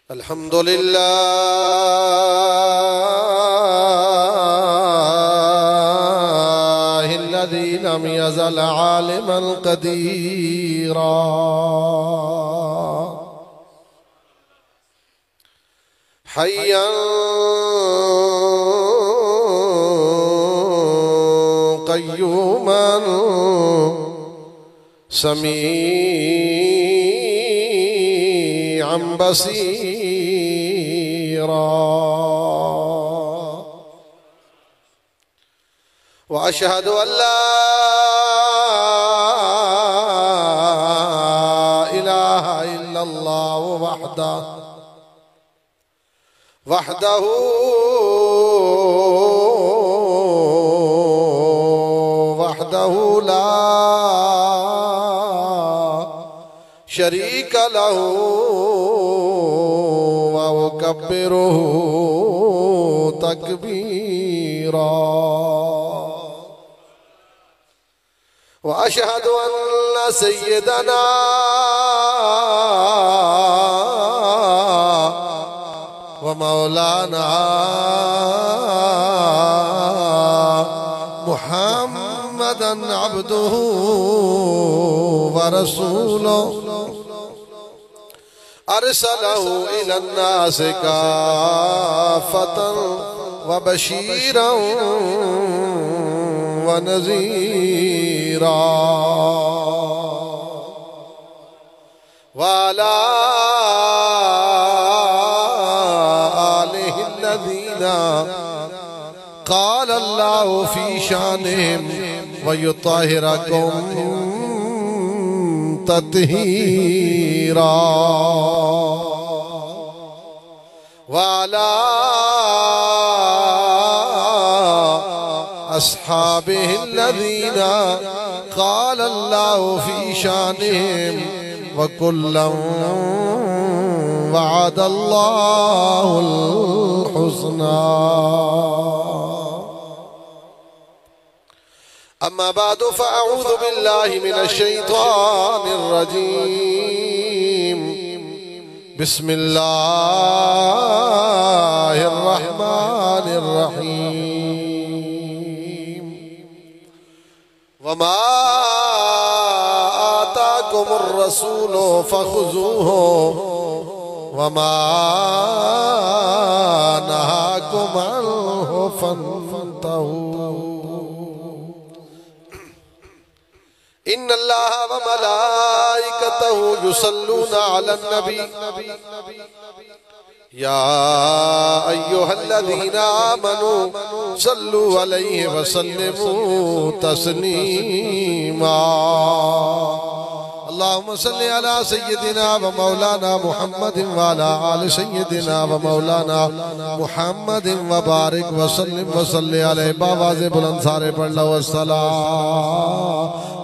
अल्हम्दुलिल्लाहिल्लज़ी lump यज़ल आलिमन क़दीरा हय्यन क़य्यूमन समीअन Basira व अशहदु अल्ला इलाहा इल्लल्लाह वहदहु ला शरीक लहू व उकब्बिरुहु तकबीरा व अशहदु अन्ना सय्यदना व मौलाना मुहम्मदन अब्दुहु व रसूलुहु अरसलहु इलन्नास काफ़तन व बशीरन व नज़ीरा व अला आलिहिल्लज़ीना क़ाल अल्लाहु फ़ी शानिहिम व युत्तहिरकुम तत्हीरा वाला अस्हाबिहिल्लज़ीना क़ाल अल्लाहु फ़ी शानिहिम व कुल्लन वअदल्लाहुल हुस्ना अम्मा बादु फ़अऊज़ु बिल्लाहि मिनश शैतानिर रजीम बिस्मिल्लाहिर रहमानिर रहीम वमा आताकुमुर रसूलु फ़ख़ुज़ूहु वमा नहाकुम अन्हु फ़न्तहू इन्नल्लाह व मलाइकतहु युसल्लूना अलन नबी या अय्युहल्लज़ीना आमनू सल्लू अलैहि व सल्लिमू तस्लीमा अल्लाहुम्मा सल्लि अला सय्यिदिना व मौलाना मुहम्मदिन व अला आलि सय्यिदिना व मौलाना मुहम्मदिन व बारिक व सल्लिम व सल्लि अलैहि बावाज़े बुलंद सारे पढ़ लो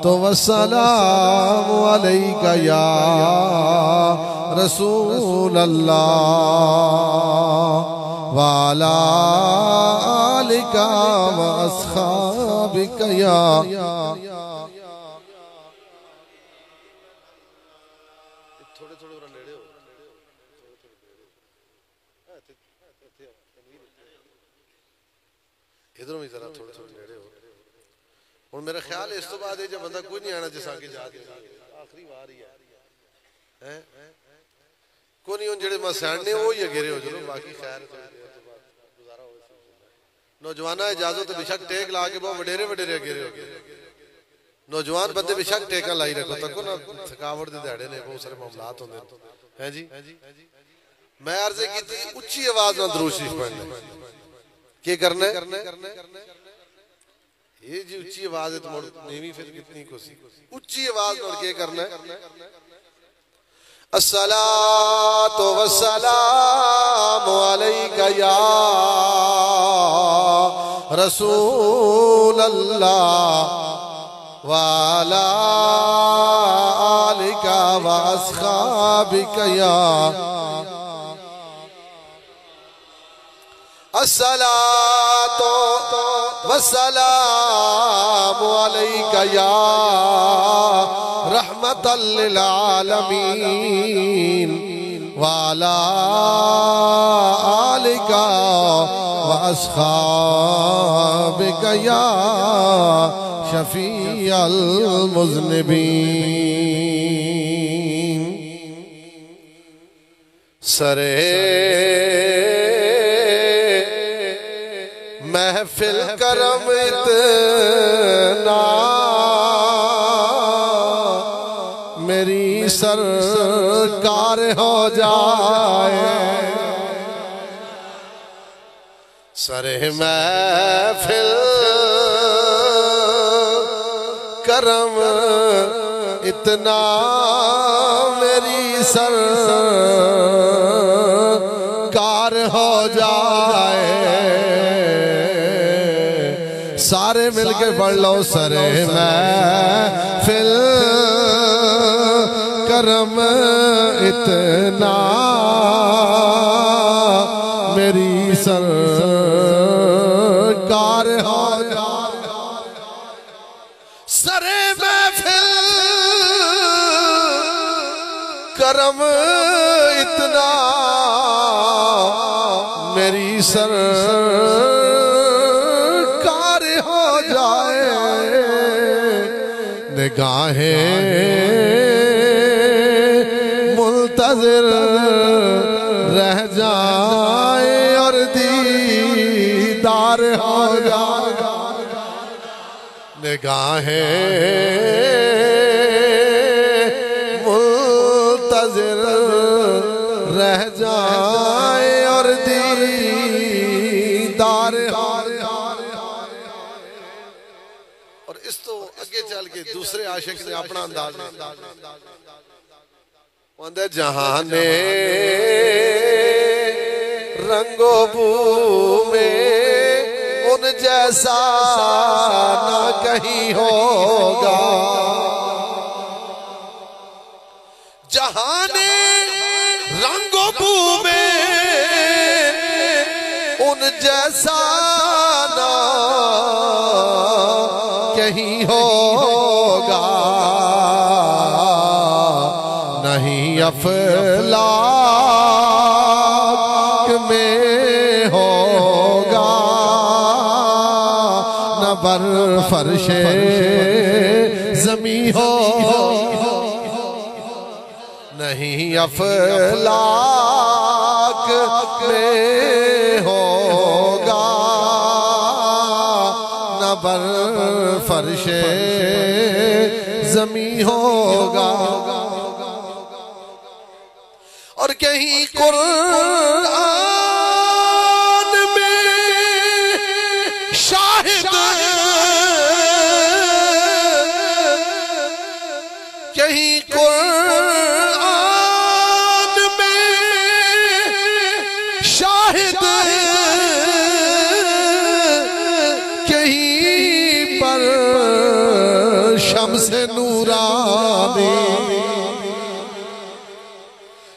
तो वस्सलामु अलैका या रसूल अल्लाह व अला आलिका व अस्हाबिका या इधरों भी जरा थोड़े थोड़े नेड़े हो और मेरा ख्याल है इस तो बाद जब बंदा कोई नहीं आना जिस आगे जाके आखिरी बार ही है कोई नहीं जेड़े मसाने वो ही गिरे हो चलो बाकी खैर गुजारा हो नौजवाना इजाजत तो बेशक टेक ला के बहुत वडेरे वडेरे गिरे हो नौजवान बंदे बेशक टेका लाई रखो तको ना थकावट दे दिहाड़े ने बहुत सारे मामलात होंदे हैं जी मैं अर्ज की उच्ची आवाज में दुरूद शरीफ पढ़ना क्या करना है ये जी उच्ची आवाज है तो नीवी फिर कितनी कोसी उच्ची आवाज में क्या करना है अस्सलातु वस्सलामु अलैका या रसूल अल्लाह व अला आलिका व अस्हाबिका या अस्सलातु वस्सलामु अलैका या रहमतल लिल आलमीन वाला आलिका व अस्हाबिका या शफीअल मुज़निबीन। सरे महफिल करम इतना मेरी सरकार हो जाए। सरे महफिल करम इतना मेरी सरकार हो जाए। सारे मिलके पढ़ लो। सरे महफिल करम इतना मेरी सरकार हो जाए। सरे महफिल करम इतना मेरी सरकार हो जाए। निगाहें मुल्तज़िर रह जाए और दीदार हो जाए। निगाहें मुल्तज़िर रह जाए और दीदार हो जाए। और इस तो आगे चल के दूसरे आशिक ने अपना अंदाज जहाने रंगो बू में उन जैसा ना कहीं होगा। जहाने रंगो बू में उन जैसा ना कहीं होगा। नहीं अफलाक में होगा न बर फर्शे ज़मीं हो। नहीं अफलाक में होगा न बर फर्शे ज़मीं होगा। और कहीं कुरान में शाहिद कहीं कुरान में शाहिद कहीं पर शम्स नूरानी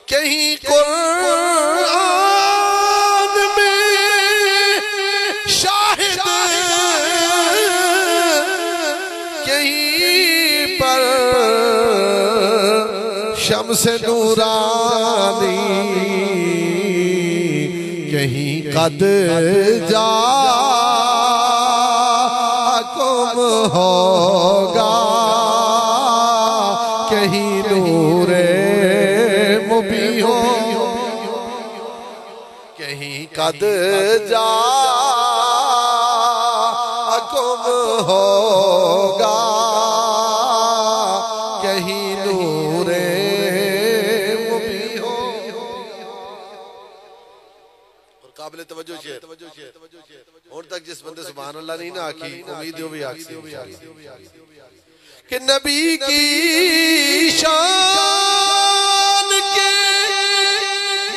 कहीं कुरान में शाहिद कहीं पर शम्स नूरानी कहीं कद जाकुम होगा कहीं नूरे मुबी हो कहीं कद जाकुम होगा कहीं नूरे मुबी हो। और काबिल तवज्जो शेर और तक जिस बंदे सुभान अल्लाह नहीं ना आखी उम्मीद हो भी आखी कि नबी की शान के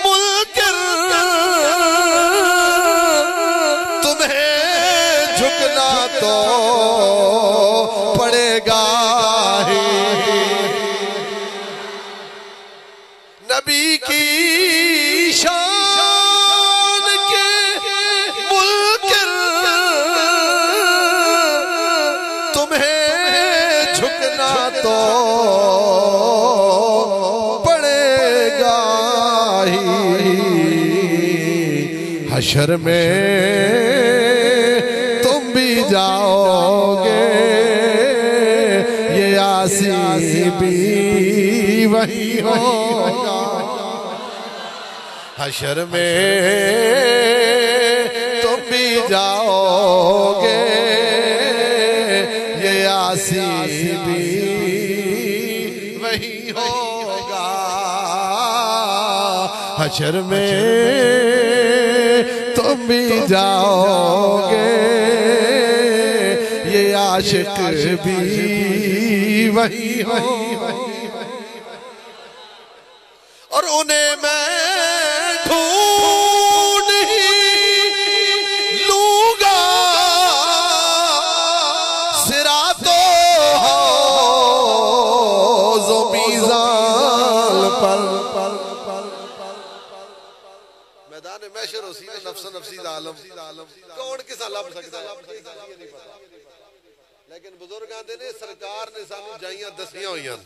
मुल्कर तुम्हें झुकना तो पड़ेगा ही। नबी की शान के मुल्कर तुम्हें झुकना तो पड़ेगा हशर में तुम भी जाओगे, ये आसी भी वही होगा। हशर में तुम भी जाओगे, ये आसी भी वही होगा। हशर में तुम भी जाओगे, ये आशिक भी वही होगा। और उन्हें मैं ढूंढ ही लूंगा, सिरातो हौज़ो मीज़ान पर। मैदान महशर होसी नफ्स नफ्सी आलम कौन किसा लब सकता है, लेकिन बुजुर्ग आंदे ने सरकार ने सानू जाइयां दसियां होइयां।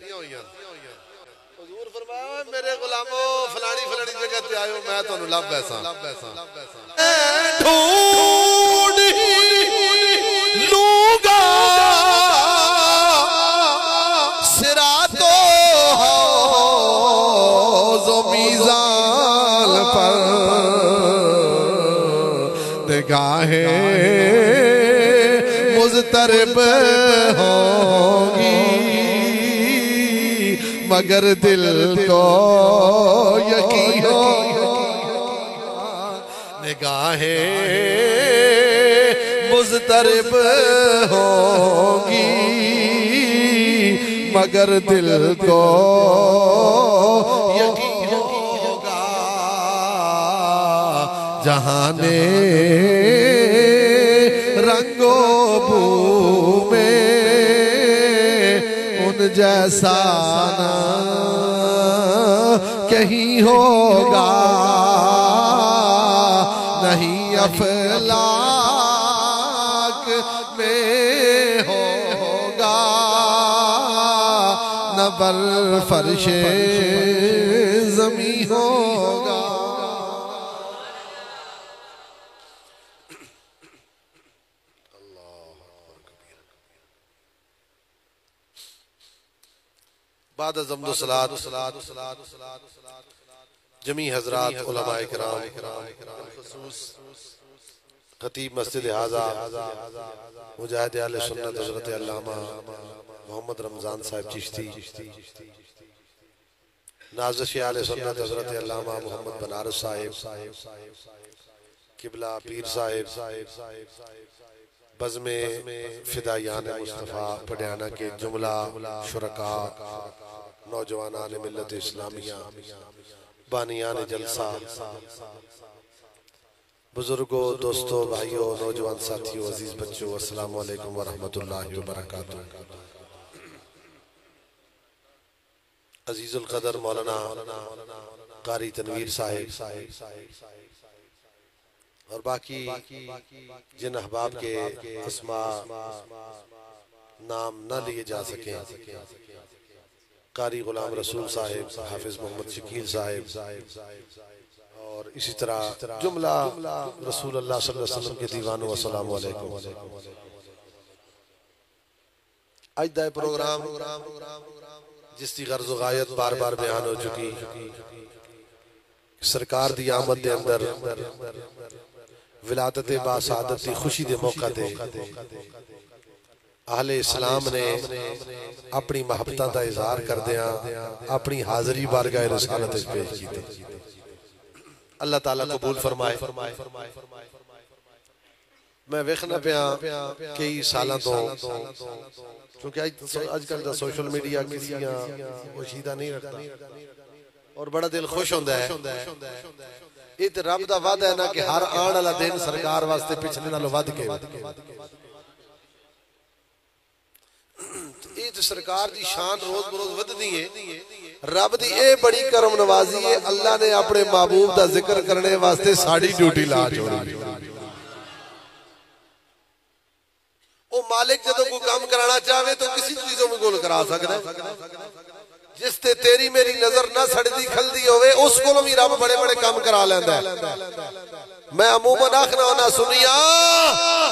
हुजूर फरमाया मेरे गुलामो फलानी फलानी जगह ते आयो, मैं तुहानू लब ऐसा ढूंढ ही लूंगा, सिरातो हौज़ो मीज़ान पर। निगाहें मुज़तरब होंगी, मगर दिल को यकीन होगा। निगाहें मुज़तरब होंगी, मगर दिल को यकीन होगा। जहाने रंगो बू में उन जैसा ना कहीं होगा, नहीं अफलाक में होगा, न बर फर्शे ज़मी होगा। बाद ज़म्दो सलात जमी हज़रात उलमाए किराम, खतीब मस्जिद हाज़ा मुजाहिद आले सुन्नत हज़रत अल्लामा मोहम्मद रमज़ान साहिब चिश्ती, नाज़िश आले सुन्नत हज़रत अल्लामा मोहम्मद बनारस साहिब, किबला पीर साहिब, बज़्मे फ़िदायान मुस्तफ़ा पटियाला के जुमला शुरका, नौजवानान मिल्लत इस्लामिया, बानियान जलसा, बुजुर्गों, दोस्तों, भाइयों, नौजवान साथियों, अजीज बच्चों, अस्सलामु अलैकुम व रहमतुल्लाहि व बरकातुहू। अजीजुल क़दर मौलाना कारी तनवीर साहिब और बाकी जिन अहबाब के अस्मा नाम न लिए जा सके, कारी गुलाम रसूल साहिब, हाफिज मोहम्मद शकील साहिब और इसी तरह जुमला रसूल अल्लाह सल्लल्लाहु अलैहि वसल्लम के दीवानों, अस्सलामु अलैकुम। आज दा प्रोग्राम जिसकी गर्ज़ गायत बार बार बयान हो चुकी, सरकार दी आमद दे अंदर विलादत बासादत दी खुशी दे मौका ते अहले इस्लाम ने अपनी महब्बतां दा इज़हार करदियां अपनी हाज़री बारगाह रिसालत विच पेश कीती। अल्लाह ताला कबूल फरमाए। मैं वेखना पिया कई सालों तो, क्योंकि अजकल दा सोशल मीडिया किसी पोशीदा नहीं रखता और बड़ा दिल खुश होंदा है। ये तो रब दा वादा है ना कि हर आने वाला दिन सरकार वास्ते पिछले नालों वध के, ये तो सरकार दी शान रोज बरोज वधदी है। रब दी ए बड़ी करम नवाजी है, अल्लाह ने अपने महबूब दा जिक्र करने वास्ते साड़ी ड्यूटी ला छोड़ी। ओ मालिक जदों कोई काम कराना चाहे तो किसी चीजों में गोल करा सकता है। जिस ते तेरी मेरी नजर ना सड़दी खलदी होवे उस कोलों भी रब बड़े बड़े काम करा लैंदा है। मैं अमूमन आखना होना सुनिया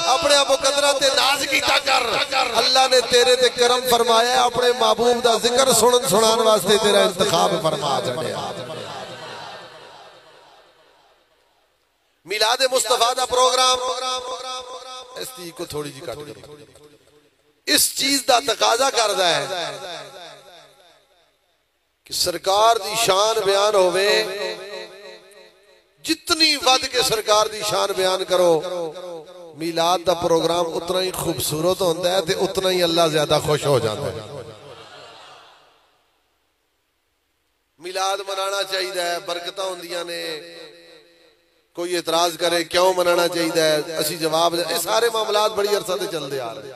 अपने मुकद्दरा ते नाज कीता कर, अल्लाह ने तेरे ते करम फरमाया, अपने महबूब दा जिक्र सुनन सुनान वास्ते तेरा इंतखाब फरमा छड़िया। मिलाद मुस्तफा दा प्रोग्राम इस चीज को थोड़ी जी काट करो, इस चीज दा तकाजा करदा है कि सरकार दी शान बयान होवे, जितनी वध के सरकार दी शान बयान करो, मिलाद दा प्रोग्राम उतना ही खूबसूरत होता है ते उतना ही अल्लाह ज्यादा खुश हो जाता है। मिलाद मनाना चाहिए, बरकत होंदियां ने। कोई एतराज करे क्यों मनाना चाहिए, असी जवाब दे, ये सारे मामलात बड़ी अरसा से चलते आ रहे।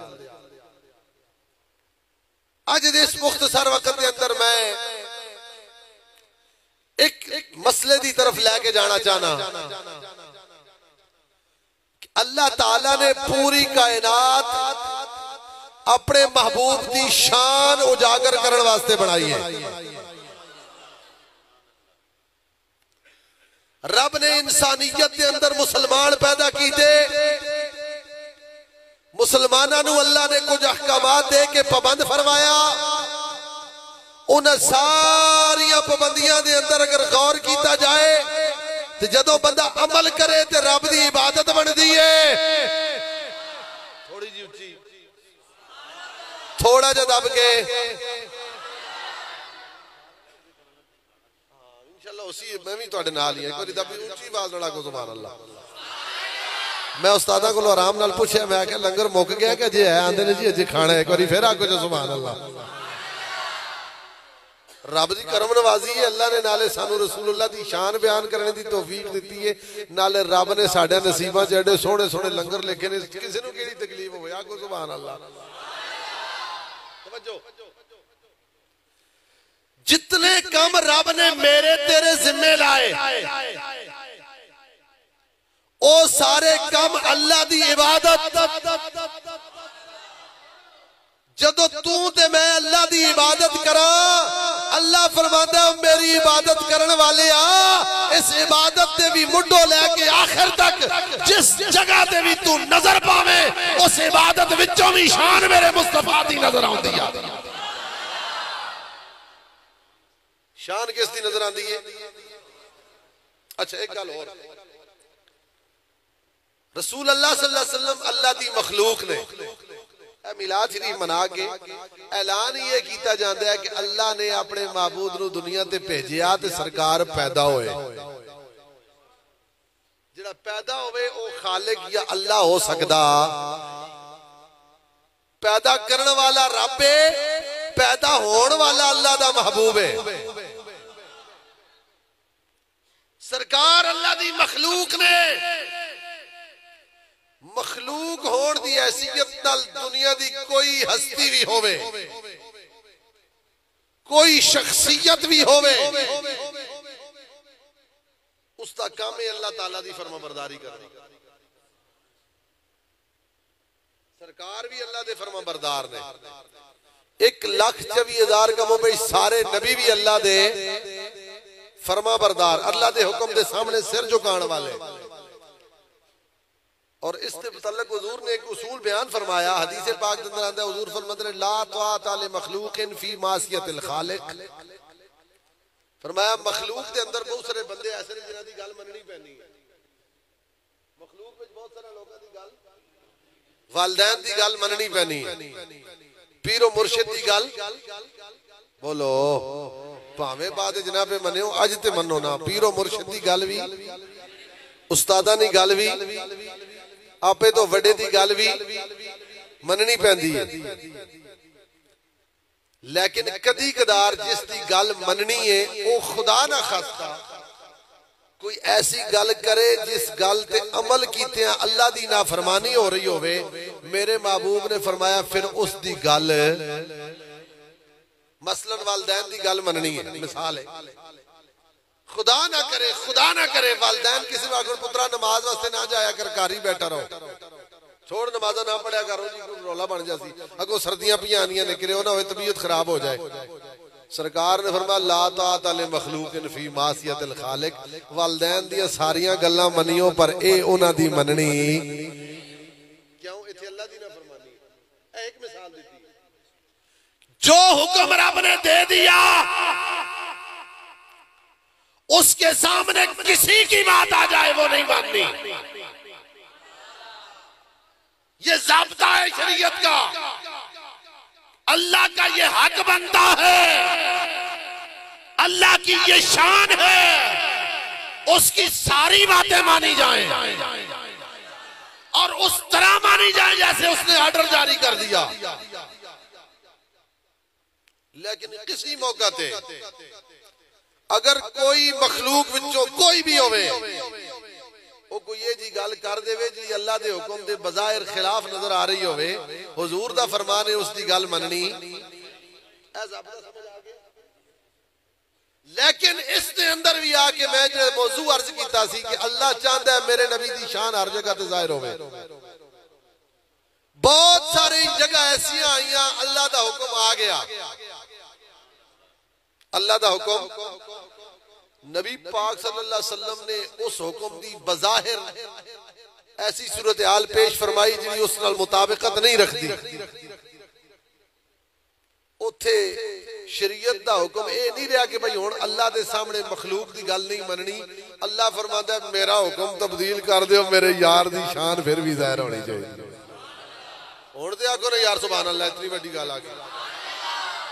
अज इस मुख्तसर वक्त के अंदर मैं एक मसले की तरफ लेके जाना चाहना। अल्लाह ताला ने पूरी कायनात अपने महबूब की शान उजागर करने वास्ते बनाई है। रब ने इंसानियत के अंदर मुसलमान पैदा किए, मुसलमानों को अल्लाह ने कुछ अहकामात दे के पाबंद फरमाया। उन सारिया पाबंदियां दे अंदर अगर गौर किया जाए तो जदों बंदा अमल करे तो रब की इबादत बनती है। थोड़ी जी उच्ची, थोड़ा जा दब के, इंशाअल्लाह उसी मैं भी तुहाडे नाल ही है। कोई दबी उच्ची आवाज नाल आखो सुभान अल्लाह। मैं उस्तादा को आराम नाल पूछया, मैं क्या लंगर मुक गया कि अजे है? आंदे ने जी अजे खाना है। एक बार फिर आखो जो सुभान अल्लाह। रब की करम नवाजी है, अल्लाह ने नाले सानू रसूलुल्लाह की शान बयान करने की तौफीक दी है, नाले रब ने साडे नसीबां च एडे सोहने सोहने लंगर लिखे ने। किसी नूं किहड़ी तकलीफ होवे आखो सुभान अल्लाह। जितने काम रब ने मेरे तेरे जिम्मे लाए ओ सारे काम अल्लाह की इबादत। जदों तू ते मैं अल्लाह की इबादत करा, अल्लाह फरमांदा मेरी इबादत करने वाले आ, इस इबादत ते भी मुड्ढों लेके आखिर तक जिस जगह ते भी तू नजर पावे उस इबादत विचों भी शान मेरे मुस्तफा दी नजर आउंदी आ। शान किसकी नजर आती है? अच्छा एक गल और, रसूल अल्लाह सल्लल्लाहु अलैहि वसल्लम अल्लाह की मखलूक ने मिलाद शरीफ मना के ऐलान ये किया जाता है कि अल्लाह ने अपने महबूब नूं दुनिया ते भेजिया ते सरकार पैदा होए। जिहड़ा पैदा होवे वो खालिक या अल्लाह हो सकदा, पैदा करने वाला रब है, पैदा होने वाला अल्लाह दा महबूब है। सरकार अल्लाह दी मखलूक ने, मखलूक होने की हैसियत नाल दुनिया की कोई हस्ती भी होवे, कोई शख्सियत भी होवे, उसका काम है अल्लाह ताला की फरमाबरदारी करना। सरकार भी अल्लाह के फरमाबरदार ने। 1,24,000 कमों पे सारे नबी भी अल्लाह दे फरमाबरदार, अल्लाह के हुक्म के सामने सिर झुकाने वाले। और इससे मुतल्लिक हुजूर ने एक उसूल बयान फरमाया, हदीस पाक के अंदर आता है, हुजूर फरमाते हैं ला ताअता लि मखलूकिन फी मासियतिल खालिक। फरमाया मखलूक के अंदर बहुत सारे बंदे ऐसे ने जिन्हां दी गल मननी पैनी है। मखलूक विच बहुत सारे लोगों दी गल, वालिदैन दी गल मननी पैनी है, पीर और मुर्शिद दी गल बोलो भावे बाद जनाबे मनियो अज ते मनो ना, पीर और मुर्शिद दी गल भी, उस्तादां दी गल भी, आपे तो वड्डे दी गल भी मननी पैंदी है। लेकिन कदी कदार जिसकी गल मननी है वो खुदा ना खास्ता कोई ऐसी गल करे जिस गल ते अमल कीते अल्लाह दी नाफरमानी हो रही होवे, मेरे महबूब ने फरमाया फिर उस दी गल, मसलन वालिदैन दी गल मननी है। मिसाल है, खुदा ना करे वालिदैन किसी आखो पुत्रा नमाज वास्ते ना जाया कर, घर ही बैठा रहो, छोड़ नमाजा ना पढ़िया करो जी, कोई रौला बन जासी, अगो सर्दियां पियां आनियां ने, किरे ना हो तबीयत खराब हो जाए। सरकार ने फरमाया ला ताअत ले मखलूकिन फी मासियतिल खालिक, वालिदैन दी सारियां गल्लां मनियो पर ए उन्हां दी मननी क्यों, इथे अल्लाह दी नाफरमानी है। एक मिसाल दी, जो हुक्म रब ने दे दिया उसके सामने किसी की बात आ जाए वो नहीं माननी। ये ज़ाब्ता है शरीयत का, अल्लाह का ये हक बनता है, अल्लाह की ये शान है, उसकी सारी बातें मानी जाएं और उस तरह मानी जाए जैसे उसने ऑर्डर जारी कर दिया। लेकिन किसी मौका ते अगर कोई मखलूक विचों कोई भी होवे वो कोई ये जी गल कर देवे जी अल्लाह दे हुक्म दे बज़ाहिर खिलाफ नजर आ रही होवे, हुजूर दा फरमान है उसकी गल मननी, लेकिन इसके अंदर भी आके मैं जो मौजू अर्ज किया सी कि अल्लाह चाहता है मेरे नबी दी शान हर जगह ते जाहिर होवे। बहुत सारी जगह ऐसी आईयां अल्लाह दा हुक्म आ गया, अल्लाह दा हुक्म, नबी पाक सल्लल्लाहु अलैहि वसल्लम ने उस हुक्म दी बज़ाहिर ऐसी सूरत हाल पेश फरमाई जी उस नाल मुताबिकत नहीं रखती। उथे शरीयत दा हुक्म ये नहीं रहा कि भाई हुण अल्लाह दे सामने मखलूक दी गल नहीं मननी। अल्लाह फरमांदा है मेरा हुक्म तब्दील कर दियो, मेरे यार दी शान फिर भी ज़ाहिर होनी चाहिए। हुण ते आखो ना यार सुभान अल्लाह, इतनी बड़ी गल आ गई।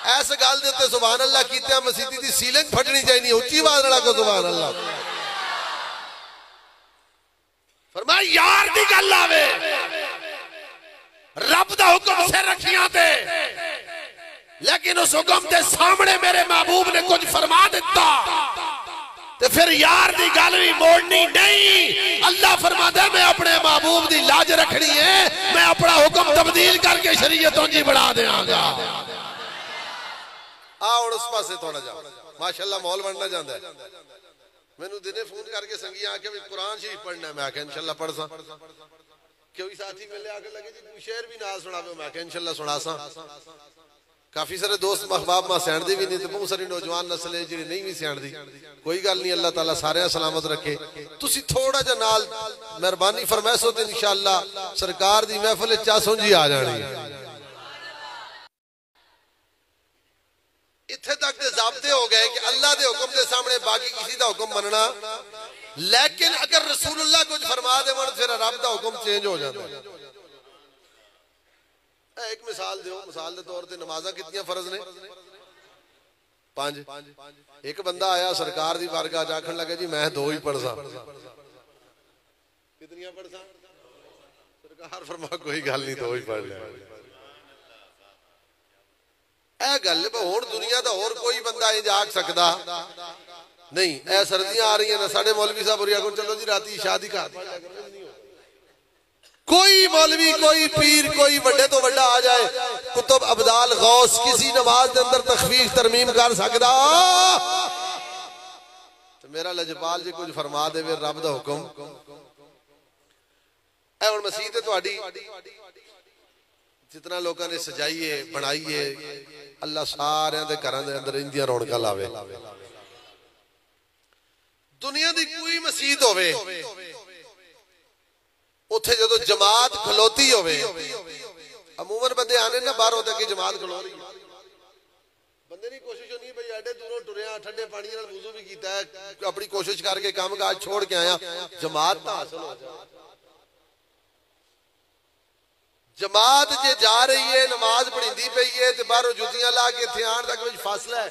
ऐस गल दे उत्ते सुभान अल्लाह कीते मसीती दी सीलिंग फटनी चाहिए, उच्ची आवाज नाल आखो सुभान अल्लाह। फरमाया यार दी गल आवे, रब दा हुक्म सिर रखियां ते, लेकिन उस हुक्म के सामने मेरे महबूब ने कुछ फरमा दिता ते फिर यार दी गल भी मोड़नी नहीं। अल्लाह फरमाता है मैं अपने महबूब दी लाज रखनी है, मैं अपना हुक्म तब्दील करके शरीयत जी बढ़ा देंगा। आओ उस पासे थोड़ा जा, माशाअल्लाह माहौल बनना चाहता है। मैनू दिने फोन करके संगिया आके भी कुरान शरीफ पढ़ना है, मैं आख्या इंशाअल्लाह पढ़ सा। कोई साथी मिले आके लगे जी कोई शेर भी नाल सुनावे, मैं आख्या इंशाअल्लाह सुना सा। काफी सारे दोस्त महबाब मां सियाणदे भी नहीं, बहुत सारी नौजवान नस्ल है जी नहीं भी सियाणदी। कोई गल नहीं, अल्लाह ताला सारे सलामत रखे। तुसी थोड़ा जा नाल मेहरबानी फरमाइसो ते इंशाअल्लाह सरकार दी महफिल चा सुंझी आ जानी। इत्थे तक के ज़ाब्ते हो गए कि अल्लाह के हुक्म के सामने बाकी किसी का हुक्म मनना, लेकिन अगर रसूलुल्लाह कुछ फरमा देवन फिर रब का हुक्म चेंज हो जाता है। एक मिसाल दो, मिसाल के तौर पर नमाज़ां कितनी फर्ज ने? 5। एक बंदा आया सरकार की बारगाह च आखन लगे जी मैं 2 ही पढ़ सा। कितनियां पढ़ सा? सरकार फरमा कोई गल नहीं 2 ही पढ़ लिया। गल हुण दुनिया का होर कोई बंदा इंज आख सकता नहीं। ए सर्दियां आ रही है ना, साडे मौलवी साहब बुरिया को चलो जी राती शादी का कोई मौलवी कोई पीर कोई वड्डे तो वड्डा आ जाए, कुतुब अब्दाल गौस किसी नमाज के अंदर तखफीफ तरमीम कर सकदा तो मेरा लजपाल जी कुछ फरमा देवे रब दा हुक्म। ए हुण मसीह ते तुहाडी जितना लोगों ने सजाई है बनाई है, अल्लाह सारे दे घरां दे अंदर इंदियां रौनकां लावे। दुनिया दी कोई मसीत होवे उत्थे जदों जमात खलोती होवे, अमूमन बंदे आने ना बाहर होते कि जमात खलो रही है, बंदे की कोशिश नहीं भाई एडे दूरों टुरिया ठंडे पानी नाल वुज़ू भी कीता है, अपनी कोशिश करके काम काज छोड़ के आया जमात तो हासिल हो जाए। जमात जे जा रही है नमाज पढ़ी पई है तो बाहरों जुतियां ला के इत्थे आण तक फासला है,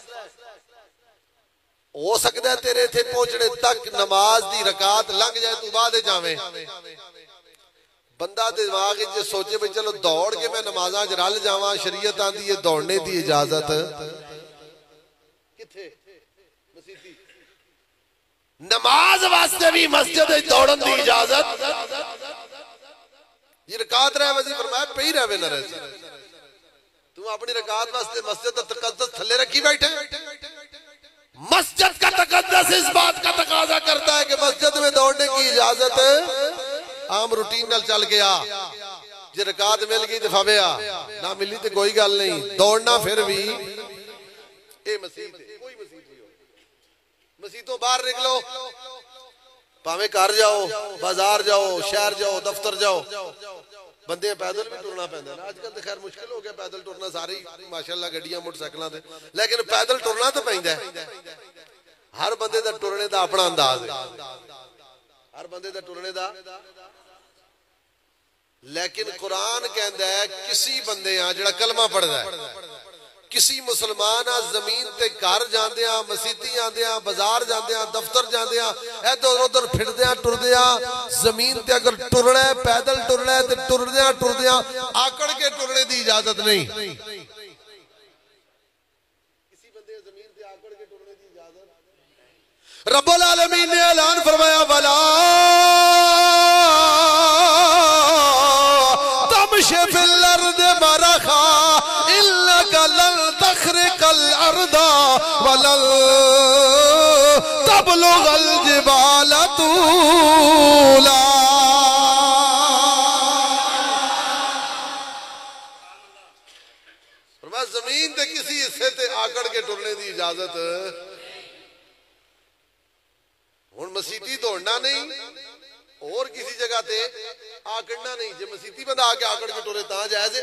हो सकता है तेरे इत्थे पहुंचने तक नमाज दी रकात लंघ जाए तू बाद जावे। बंदा दिमाग च सोचे भाई चलो दौड़ के मैं नमाज़ां च रल जावां, शरीयत आंदी है दौड़ने की इजाजत किथे? मसीती नमाज वास्ते भी मस्जिद दौड़न की इजाजत। ये रकात रहे वजी फरमाया पे ही रहे न रहे, तू अपनी रकात वास्ते मस्जिद का तकद्दस थल्ले रखी बैठे। मस्जिद का तकद्दस इस बात का तकाजा करता है कि मस्जिद में दौड़ने की इजाजत आम रूटीन नाल चल गया, जे रकात मिल गई तो फवेया, ना मिली तो कोई गल नहीं, दौड़ना फिर भी ये मसीत है, कोई मसीत नहीं हो। मसीतों बाहर निकलो, भावे घर जाओ, बाजार जाओ, शहर जाओ, दफ्तर जाओ, बंदे पैदल भी टुरना पैंदा ना। अजकल तो खैर मुश्किल हो गया पैदल टुरना, सारी माशाअल्लाह गड्डियां मोटरसाइकिलों ते, लेकिन पैदल टुरना तो पैंदा है। हर बंदे दा टुरने दा अपना अंदाज है, हर बंदे दा टुरने दा। लेकिन कुरान कहता है किसी बंदे जिहड़ा कलमा पढ़दा है, किसी मुसलमान जमीन ते घर जांदे मसीती आंदे बाजार जांदे दफ्तर जांदे इधर उधर फिरदे टुरदे जमीन ते अगर टुरना है, पैदल टुरना है, तो टुरदे आकड़ के टुरने की इजाजत नहीं। किसी बंदे जमीन ते आकड़ के टुरने की इजाजत। रब्बुल आलमीन ने ऐलान फरमाया वला तमशे फिल अर्द मरखा इन्नका लन तखरिकल अर्दा वलन तबलुगल जिबाल तूला। जमीन के किसी हिस्से ते आकड़ के टुरने की इजाजत। हुण मसीती दौड़ना नहीं और किसी जगह ते आकड़ना नहीं। जे मसीती बंदा आके आकड़ के टुरे तां जायज है,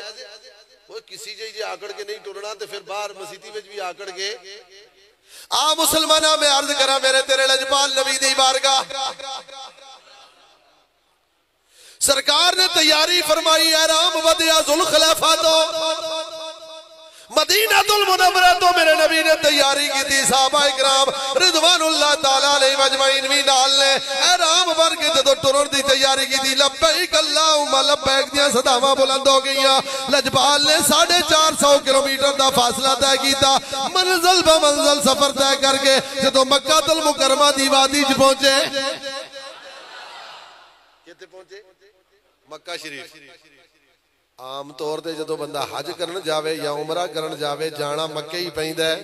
वो किसी जे आकड़ के नहीं टुरना तो फिर बाहर मसीती में भी आकड़ के। आ मुसलमाना मैं अर्ज करा मेरे तेरे लजपाल नबी दी बारगाह, सरकार ने तैयारी फरमाई है राम वदिया जुल खिलाफा तो मदीनातुल मुनव्वरा तो मेरे नबी ने तैयारी की थी। सहाबा इकराम रिजवानुल्लाह ताला अलैहि अजमईन भी नाल ने राम बन के जदों टुरन दी तैयारी की थी, लब्बैक अल्लाहुम्मा लब्बैक दी सदावां बुलंद हो गईयां। लजपाल ने 450 किलोमीटर का फासला तय किया, मंजिल ब मंजिल सफर तय करके जदों मक्कातुल मुकर्रमा दी वादी च पहुंचे, किथे पहुंचे? मक्का शरीफ। आम तौर पर जो बंदा हज करन जावे या उमरा करन जावे जाना मक्के ही पैंदा है।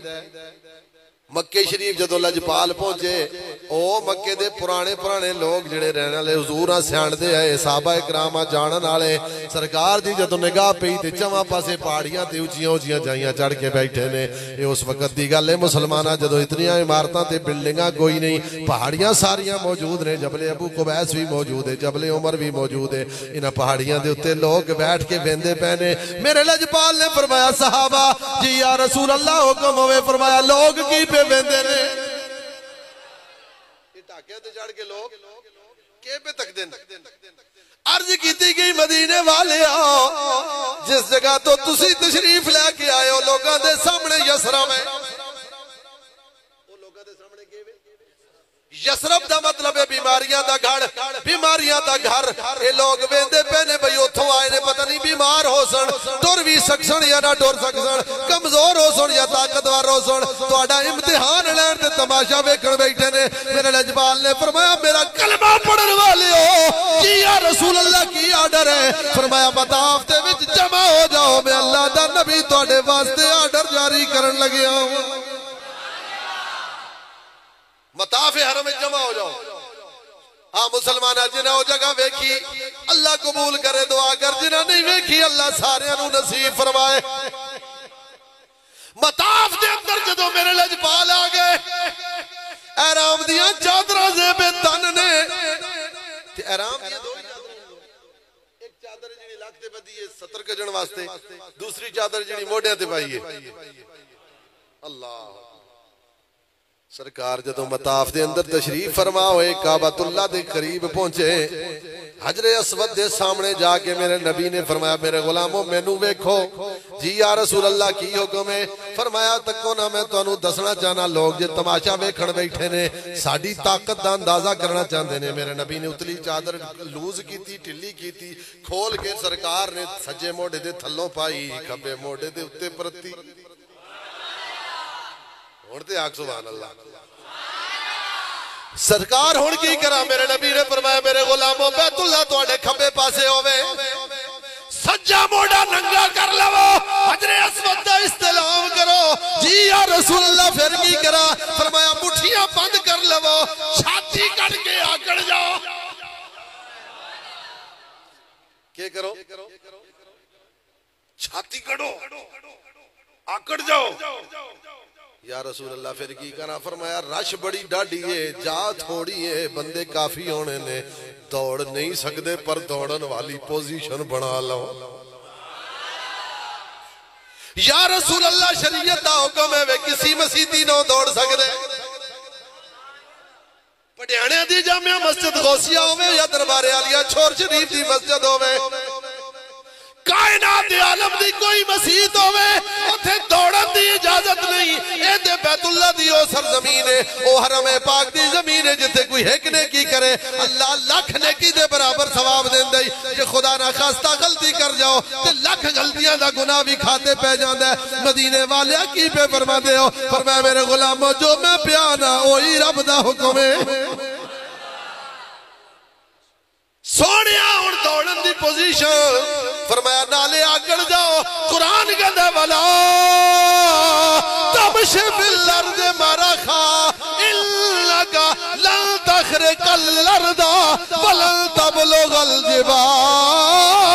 मक्के शरीफ जो लजपाल पहुंचे, ओ मक्के दे पुराने पुराने लोग जिहड़े रहने वाले हुजूर सियाणदे है, साहबा इकराम जानन वाले। सरकार दी जदों निगाह पई ते चवां पासे पहाड़ियां ते उच्चियां उच्चियां जाइयां चढ़ के बैठे ने। ये उस वक्त दी गल है मुसलमाना जदों इतनियां इमारतां ते बिल्डिंगां कोई नहीं, पहाड़ियां सारियां मौजूद ने। जबले अबू कुबैस भी मौजूद है, जबले उमर भी मौजूद है। इन्हां पहाड़ियां दे उत्ते लोग बैठ के वेंदे पे ने। मेरे लजपाल ने फरमाया साहबा जी या रसूल अल्लाह हुक्म होवे। फरमाया लोग की वेंदे ने? टाकियां ते चढ़ के लोग के पे तकदे ने। अर्ज की गई मदीने वाले आओ, जिस जगह तो तुसी तशरीफ लेके आए हो लोगों के सामने यसरब है। यसरब का मतलब है बीमारियां का घर, बीमारियां का घर। ये लोग वेंदे पे ने भाई उथों आए ने, पता नहीं बीमार हो सन, टुर भी सकसन या ना टुर सकसन, कमजोर हो सन या ताकतवर हो सन। तुहाडा इम्तिहान लैण ते तमाशा वेखण बैठे ने। मेरे लजपाल ने फरमाया मेरा कलमा पढ़न वाले हो जी या रसूल अल्लाह की आर्डर है। फरमाया मताफ दे विच जमा हो जाओ, मैं अल्लाह दा नबी तुहाडे वास्ते आर्डर जारी करन लग्या हूं। मताफे हरम में जमा हो जाओ। हाँ मुसलमान जिन्हें वो जगह वेखी अल्लाह कबूल करे, दुआ कर। जिन्हें नहीं वेखी अल्लाह सारियां नूं नसीब फरमाए। मताफ दे अंदर जदों मेरे लजपाल आ गए, एहराम दियां चादरां ज़ेबे तन ने ते एहराम दी दो ही चादरां, एक चादर जिहड़ी लक ते बधी है सतर गजण वास्ते, दूसरी चादर जिहड़ी मोढियां ते पाई है। अल्लाह सरकार जदों मताफ दे अंदर तशरीफ फरमा होए, काबतुल्लाह दे करीब पहुंचे, हजरे अस्वद दे सामने जाके मेरे नबी ने फरमाया मेरे गुलामों मैनू वेखो जी या रसूल अल्लाह की हुक्म है। फरमाया तको ना, मैं तुहानू दसना चाहना लोग जे तमाशा वेखण बैठे ने, साडी ताकत दा अंदाजा करना चाहते ने। मेरे नबी ने उतली चादर लूज की, ढिली की, खोल के सरकार ने सज्जे मोढे दे थल्लों पाई, खब्बे मोढे दे उत्ते परती। हुण ते आख सुभान अल्लाह। सरकार हुण की करा? मेरे नबी ने फरमाया मेरे गुलामों बैतुल्लाह तुहाडे खब्बे पासे होवे, सज्जा मोढा नंगा कर लवो, हजरे अस्वद दा इस्तेलाम करो जी या रसूल अल्लाह। फिर की करा? फरमाया मुठियां बंद कर लवो, छाती कट के आकड़ जाओ। के करो? छाती कड़ो, आकड़ जाओ। या रसूल अल्लाह फिर की करा? फरमाया रश बड़ी डाढ़ी है, जा थोड़ी है, बंदे काफी होने ने, दौड़ नहीं सकते पर दौड़न वाली पोजीशन बना लो। या रसूल अल्लाह शरीयत दा हुक्म है वे किसी मसीती ना दौड़ सकते। पटियाने दी जामिया मस्जिद गौसिया होवे या दरबारे आलिया छोर शरीफ दी मस्जिद होवे, कायनात आलम दी कोई मस्जिद होवे, उथे दौड़न दी इजाजत नहीं। ए ते बैतुल्लाह दी ओ सरजमीन है, ओ हरम पाक दी जमीन है जिथे कोई एक नेकी करे अल्लाह लाख नेकी दे बराबर सवाब देंदा है। जे खुदा ना खास्ता गलती कर जाओ ते लाख गलतियां दा गुनाह भी खाते पै जांदा है। मदीने वाले की पे फरमाते हो, फरमाया मेरे गुलामो जो मैं पिया ना ओही रब दा हुक्म है। सोनिया हुण दौड़न दी पोजीशन, फरमाया नाले आगड़ जाओ। कुरान कहंदा वला तमशि फिल अर्द मरखा इल्लका लन तखरिकल अर्द वलन तबलुगल जिबाल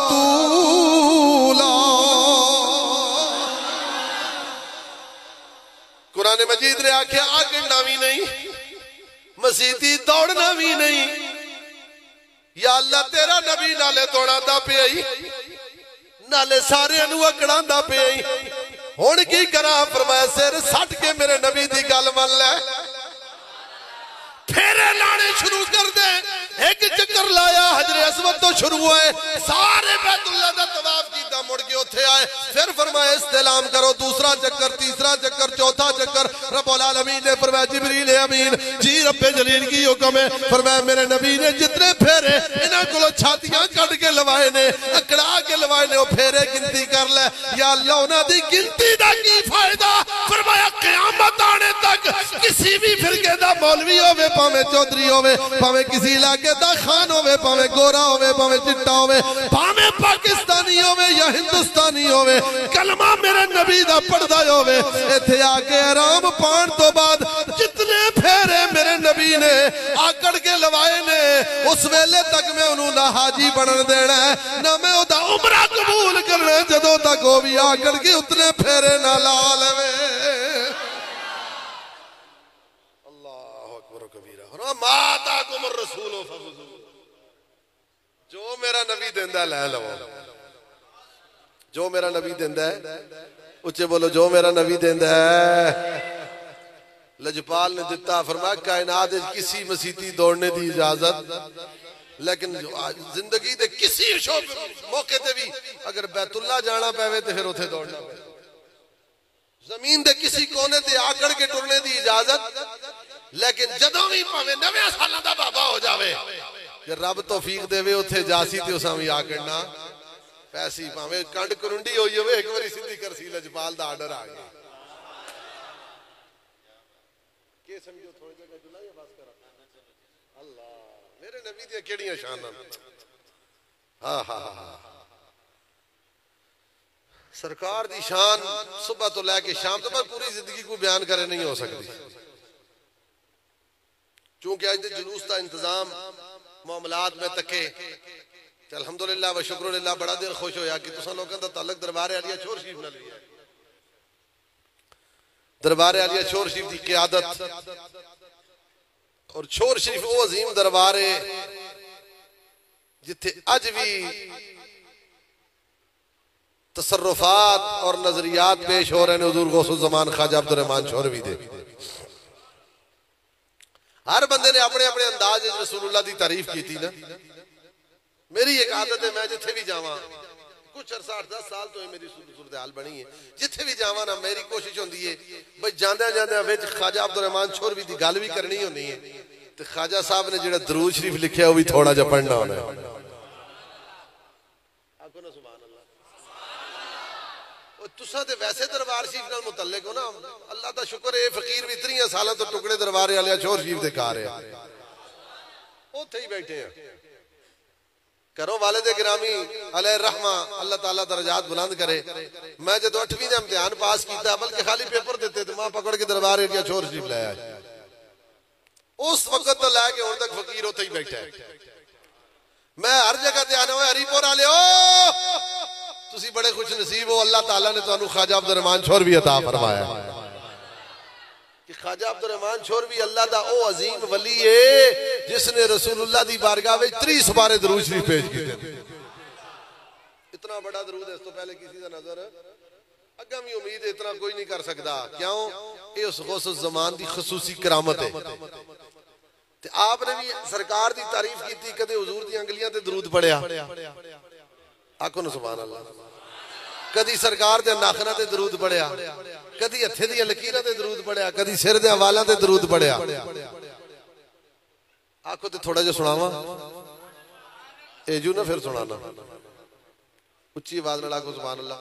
तूला। कुरान मजीद ने आख्या आगड़ना भी नहीं, मसीती दौड़ना भी नहीं। या अल्लाह तेरा नबी नाले दौड़ांदा पिया नाले सारे अकड़ांदा पिया। हुण की करा? फरमाया सिर सट के मेरे नबी दी गल मन लै, फेरे लाने शुरू कर दे। एक चक्कर लाया हजरे अस्वद तो शुरू हुए, सारे बैतुल्लाह दा तवाफ कीता, मुड़ के उथे आए। फिर फरमाया इस्तिलाम करो, दूसरा चक्कर, तीसरा चक्कर, चौथा चक्कर। रब्बुल आलमीन ने फरमाया जिब्रील अमीन जी रब्बे जलील की हुक्म है। फरमाया मेरे नबी ने जितने फेरे इन्हां कोलों छातियां कट के लवाए ने, अकड़ा के लवाए ने, वो फेरे गिनती कर ले। या अल्लाह उन्हां दी गिनती दा की फायदा? फरमाया क़यामत आने तक किसी भी फिरके दा मौलवी होवे, भावें चौधरी होवे, भावें किसी इलाके दा खान होवे, भावें गोरा होवे, भावें चिट्टा होवे, भावें पाकिस्तानी होवे या हिंदुस्तानी होवे, कलमा मेरे नबी दा पढ़दा होवे, इत्थे आके आराम पाण तो बाद जितने फेरे मेरे नबी ने आकड़ के लवाए ने, उस वेले तक मैं उन्होंने ना हाजी बनन देना है, ना मैं उदा उमरा कबूल करना, जदों तक वो भी आकड़ के उतने फेरे ना ला लवे। माता कुमर रसूलो फज़ू, जो मेरा नबी देंदा लै लो, जो मेरा नबी देंदा है उच्चे बोलो, जो मेरा नबी देंदा है। लजपाल ने दिता, फरमाया कायनात किसी मसीती दौड़ने की इजाजत, लेकिन जिंदगी दे किसी मौके ते भी अगर बैतुल्ला जाना पवे तो फिर उथे दौड़ना पे। जमीन दे किसी कोने ते आकड़ के टुरने की इजाजत, लेकिन जदों भी भावें 90 साल का बाबा हो जावे, जे रब तौफीक देवे उथे जासी ते उसां भी आकड़ना पैसी, भावें कंड करुंडी होई होवे, एक बारी सीधी करसी लजपाल दा आर्डर आ गया। के समझो थोड़ी जगह जुला या बस करा? अल्लाह मेरे नबी दी केड़ियां शानां। हां हां हां, सरकार दी शान सुबह तो लेके शाम तक पूरी जिंदगी को बयान करे नहीं हो सकती, क्योंकि आज जुलूस का इंतजाम मामलात में तके। अल्हम्दुलिल्लाह व शुक्रुलिल्लाह, बड़ा दिल खुश होया कि तुसां लोकां दा ताल्लुक दरबार आलिया शोर शरीफ नाल है। दरबार आलिया शोर शरीफ की क़यादत और शोर शरीफ वो अजीम दरबार है जिथे अज भी तसर्रुफात और नजरियात पेश हो रहे हैं हुजूर गौसुल ज़मान ख्वाजा अब्दुर रहमान शौरवी दे। हर बंदे ने अपने अपने अंदाज रसूलुल्लाह की तारीफ की थी ना। मेरी एक आदत है, मैं जिथे भी जावा, कुछ अरसा 10 साल तो मेरी सूरत हाल बनी है, जिथे भी जावा ना मेरी कोशिश होती है भाई जांदे जांदे विच ख्वाजा अब्दुर रहमान शौरवी की गल भी करनी होनी है, तो ख्वाजा साहब ने जो दरूद शरीफ लिखा वो भी थोड़ा जा पढ़ना होना है। तुसा ते वैसे दरबार शरीफ नाल मुतल्लिक हो ना, अल्लाह दा शुक्र है फकीर भी इतनी साल तो टुकड़े दरबार वाले शोर शरीफ दे गा रहे उत्थे ही बैठे हैं। करो वाले दे गिरामी अलैहि रहमा, अल्लाह ताला दरजात बुलंद करे। मैं जब 8वीं का इम्तिहान पास किया, बल्कि खाली पेपर देते तो मां पकड़ के दरबार एरिया शोर शरीफ लाया, उस वक्त तो लैके हुण तक फकीर उत्थे ही बैठा है। मैं हर जगह ते आना, हरीपुर वाले तुसी बड़े खुश नसीब हो, अल्लाह ताला ने तुहानू ख्वाजा अब्दुल रहमान छोरवी अता फरमाया कि ख्वाजा अब्दुल रहमान छोरवी अल्लाह दा ओ अजीम वली है जिसने रसूलुल्लाह दी बारगाह विच 30 बारे दरूद शरीफ पेश कीते। इतना बड़ा दरूद इस तो पहले किसी दा नजर अगा भी उम्मीद इतना कोई नहीं कर सकता। क्यों? ये उस गौस ज़मान दी खसूसी करामत है। ते आपने भी सरकार दी तारीफ की, कदे हुजूर दी अंगलियां ते दरूद पढ़िया, आखो ना सुभान अल्लाह। कदी सरकार दे नाखना ते दरूद पढ़िया, कदी हथे दी लकीरां ते दरूद पढ़िया, कदी सिर दे वालां ते दरूद पढ़िया। आखो ते थोड़ा जिहा सुनावा एजू ना फिर सुनाना उच्ची आवाज नाल आखो सुभान अल्लाह।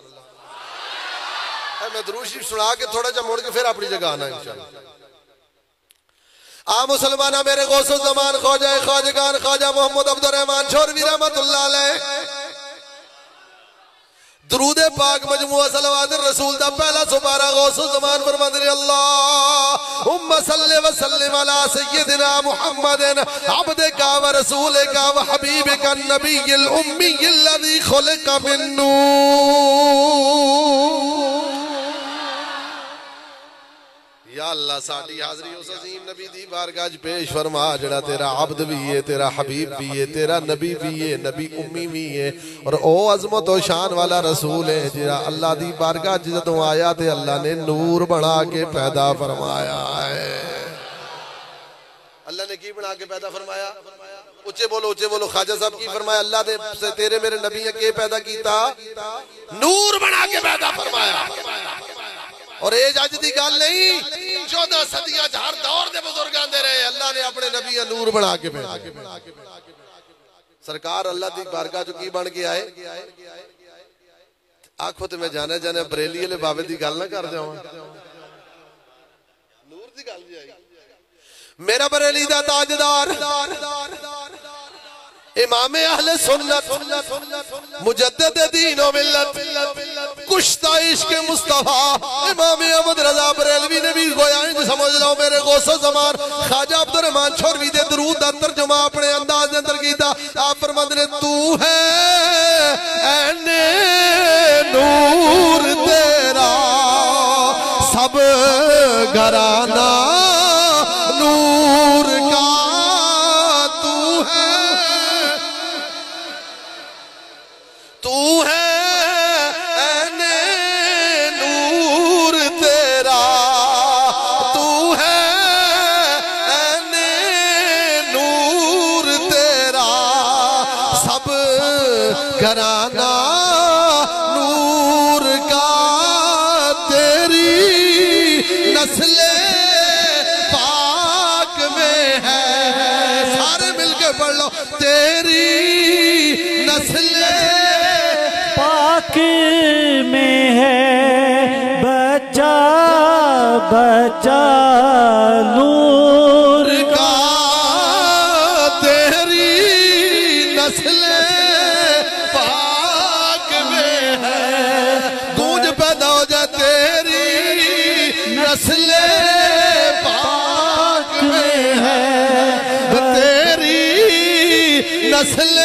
मैं दरूद शरीफ सुना के थोड़ा जा मुड़ के फिर अपनी जगह आना इंशाअल्लाह। आ मुसलमाना मेरे गौसो ज़मान ख्वाजा ख्वाजगान ख्वाजा मोहम्मद अब्दुल रहमान छोरवी रहमतुल्लाह अलैह दरूद पाक मजमुआ सलवात रसूल दा पहला सुपारा गौसो ज़मान फरमाते हैं अल्लाहुम्मा सल्लि व सल्लिम अला सय्यिदिना मुहम्मदिन अब्दिका व रसूलिका व हबीबिका नबिय्यिल उम्मिय्यिल लज़ी खुलिका मिन नूर। या अल्लाह साडी हाज़री उस अजीम नबी दी बारगाह च पेश फरमा जड़ा तेरा अब्द भी है, तेरा हबीब भी है, तेरा नबी भी है, नबी उम्मी भी है और ओ अजमत और शान वाला रसूल है जिहड़ा अल्लाह दी बारगाह च जदों आया ते अल्लाह ने नूर बना के पैदा फरमाया है। अल्लाह ने की बना के पैदा फरमाया? ऊंचे बोलो ख्वाजा साहब की फरमाया? अल्लाह ने तेरे मेरे नबी ने के पैदा कीता? नूर बना के पैदा फरमाया। और ये अज की गल नहीं, 14 सदियां हर दौर के बुजुर्ग आते रहे, अल्लाह ने अपने नबी नूर बना के भेजा। सरकार अल्लाह की बारगाह चो की बन के आए? आखो तो मैं जाने जाने बरेली वाले बाबे की गल ना कर जावां, नूर की गल जी आई। मेरा बरेली दा ताजदार इमाम अहले सुन्नत मुजद्दिद दीन व मिल्लत कुश्ता इश्क मुस्तफा इमाम अहमद रजा बरेलवी ने भी गोया इंज समझ लो मेरे गौसो ज़मान ख्वाजा अब्दुल रहमान छोरवी दे दरूद दा तर्जुमा अपने अंदाज दे अंदर कीता। आप फरमांदे ने तू है ऐने नूर तेरा सब घराना नूर का तू है ऐने नूर तेरा, तू है ऐने नूर तेरा सब घराना नूर का तेरी नस्ल पाक में है। सारे मिलके पढ़ लो तेरी नस्ल पाक में है बच्चा बच्चा नूर का तेरी नस्ल पाक में है। गूंज पैदा हो जाए तेरी नस्ल पाक में है, तेरी नस्ल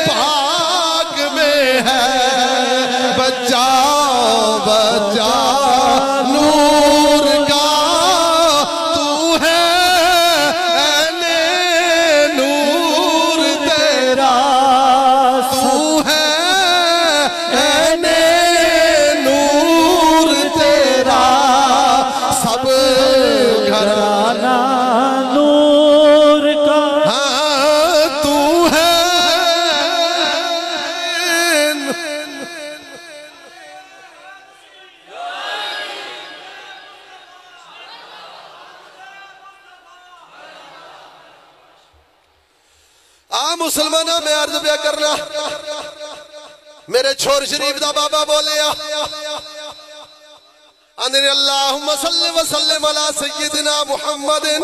पाक में है। बच्चा बच्चा नूर का तू है ऐने नूर तेरा, तू है ऐने नूर तेरा सब घराना नूर का। हाँ तू है मुसलमाना मैं अर्ज पे करना मेरे छोर शरीफ दा बाबा बोले अल्लाहुम्मा सल्लि व सल्लिम अला सय्यिदिना मुहम्मदिन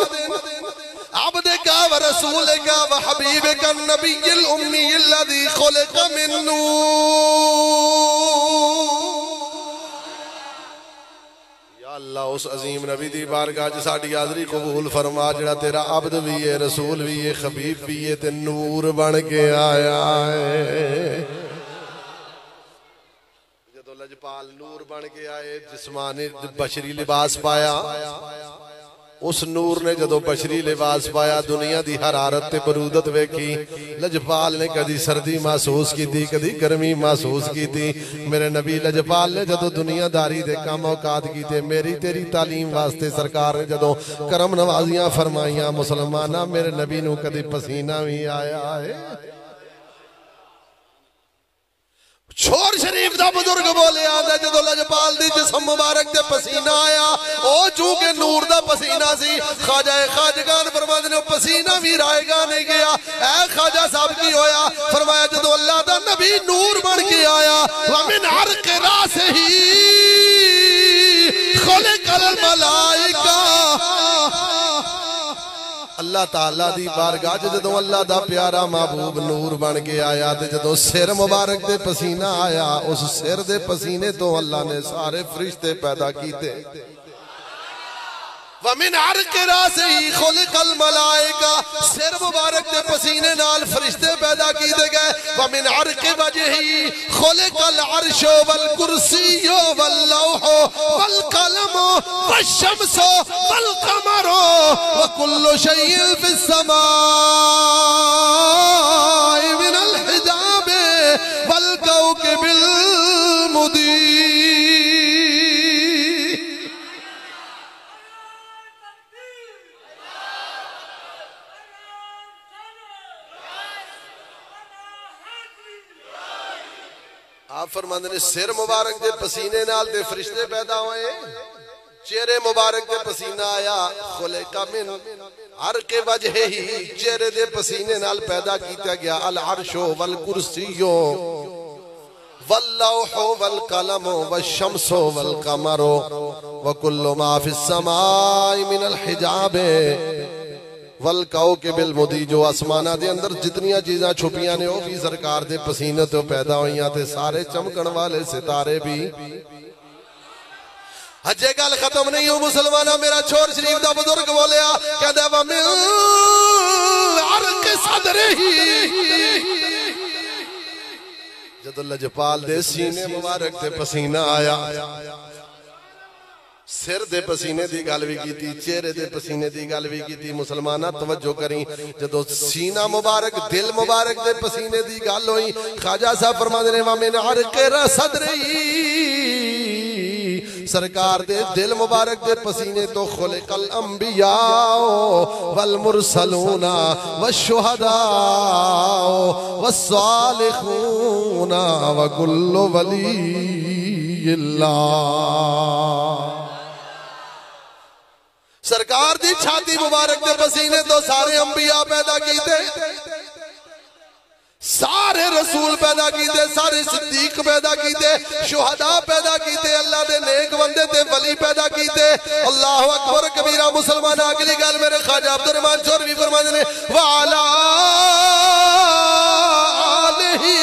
अब्दिका व रसूलिका व हबीबिका नबिय्यिल उम्मिय्यिल लज़ी खुलिका मिन नूर। अल्लाह उस अजीम नबी दी बारगाह च साडी हाज़री कबूल फरमा जड़ा तेरा अब्द भी है, रसूल भी है, खबीब भी है ते नूर बन के आया है। लजपाल नूर बन के आए, जिस्मानी बशरी लिबास पाया। उस नूर ने जदों बशरी लिबास पाया, दुनिया की हरारत ते बरूदत वेखी। लजपाल ने कदी सर्दी महसूस की, कदी गर्मी महसूस की। मेरे नबी लजपाल ने जदों दुनियादारी दे काम औकात कीते, मेरी तेरी तालीम वास्ते सरकार ने जदों करम नवाजियां फरमाइया मुसलमाना, मेरे नबी नूं कदी पसीना भी आया है। छोर शरीफ दा बुजुर्ग बोले आंदा जदों लजपाल दी जिस्म मुबारक ते पसीना आया, ओ चूंकि नूर दा पसीना सी, ख्वाजा खाजगान फरमाते ने पसीना भी रायगा नहीं गया। ऐ ख्वाजा साहब की होया? फरमाया जदों अल्लाह दा नबी नूर बन के आया, व मिन अर्क रासिही खुलिकल मलाइका। अल्लाह ताला दी बारगाह च जदों अल्लाह दा प्यारा महबूब नूर बन के आया, ते जदों सिर मुबारक दे पसीना आया, उस सिर दे पसीने तो अल्लाह ने सारे फरिश्ते पैदा कीते। वमिन अर्क रासिही खुलिकल मलाइका, सिर मुबारक दे पसीने नाल फरिश्ते पैदा कीते गए। वमिन अर्क वजही खुलिकल अर्शो वल कुर्सियो वल लौहो वल कलमो वश्शम्सो वल कमरो व कुल्लु शैइन फिस समाई मिनल हिजाबे वल कौकबिल मुदी। आप फरमाते ने सिर मुबारक दे पसीने नाल ते फरिश्ते पैदा होए, चेहरे मुबारक दे पसीना आया। खुलिका मिन अर्क वजही, चेहरे दे पसीने नाल पैदा किया गया। अल अर्शो वल कुर्सियो वल लौहो वल कलमो वश्शम्सो वल कमरो व कुल्लु मा फिस समाई मिनल हिजाबे वल कौकबिल मुदी। जो आसमाना दे अंदर जितनियां चीज़ां छुपियां ने, वो भी सरकार दे पसीने तो पैदा हुई, ते सारे चमकण वाले सितारे भी। अजे गल खत्म नहीं हो मुसलमाना, मेरा छोर शरीफ दा बुजुर्ग बोलिया, कहंदा व मिन अर्क सदरिही, जदों लजपाल दे सीने मुबारक ते पसीना आया, सिर दे पसीने दी गल भी की, चेहरे दे पसीने दी गल भी की। मुसलमाना तवज्जो करी, जदों सीना मुबारक दिल मुबारक दे पसीने दी गल हुई, ख्वाजा साहब फरमाते ने व मिन अर्क सदरिही, सरकार दे दिल मुबारक दे पसीने तो खुलिकल अंबिया वल मुरसलूना वशुहदा वस्सालिहूना व कुल्लु वलिय्यिल्लाह। सरकार दी छाती मुबारक दे पसीने तो सारे अंबिया पैदा कीते, सारे रसूल पैदा कीते, सारे सिद्दीक पैदा कीते, शुहदा पैदा कीते, अल्लाह दे नेक बंदे ते वली पैदा कीते। अल्लाहु अकबर कबीरा। मुसलमान अगली गल मेरे ख्वाजा अब्दुल रहमान चौधरी फरमाते ने व अला आलिही,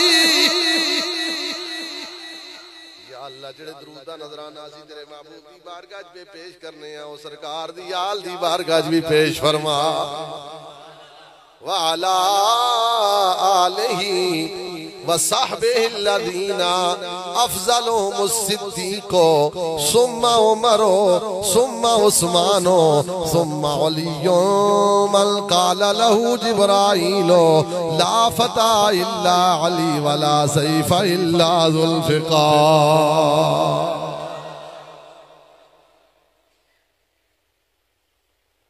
या अल्लाह जेड़े दरूद दा नजराना असीं तेरे महबूब दी बारगाह च पेश करने आ, ओ सरकार दी आल दी बारगाह च भी पेश फरमा। वाला आलिही व सहबिहिल्लज़ीना अफ़ज़लुहुम सिद्दीक़ो सुम्मा उमरो सुम्मा उस्मानो सुम्मा अलियो मन क़ाला लहू जिब्राईलो ला फ़ता इल्ला अली वला सैफ़ इल्ला ज़ुल्फ़िकार।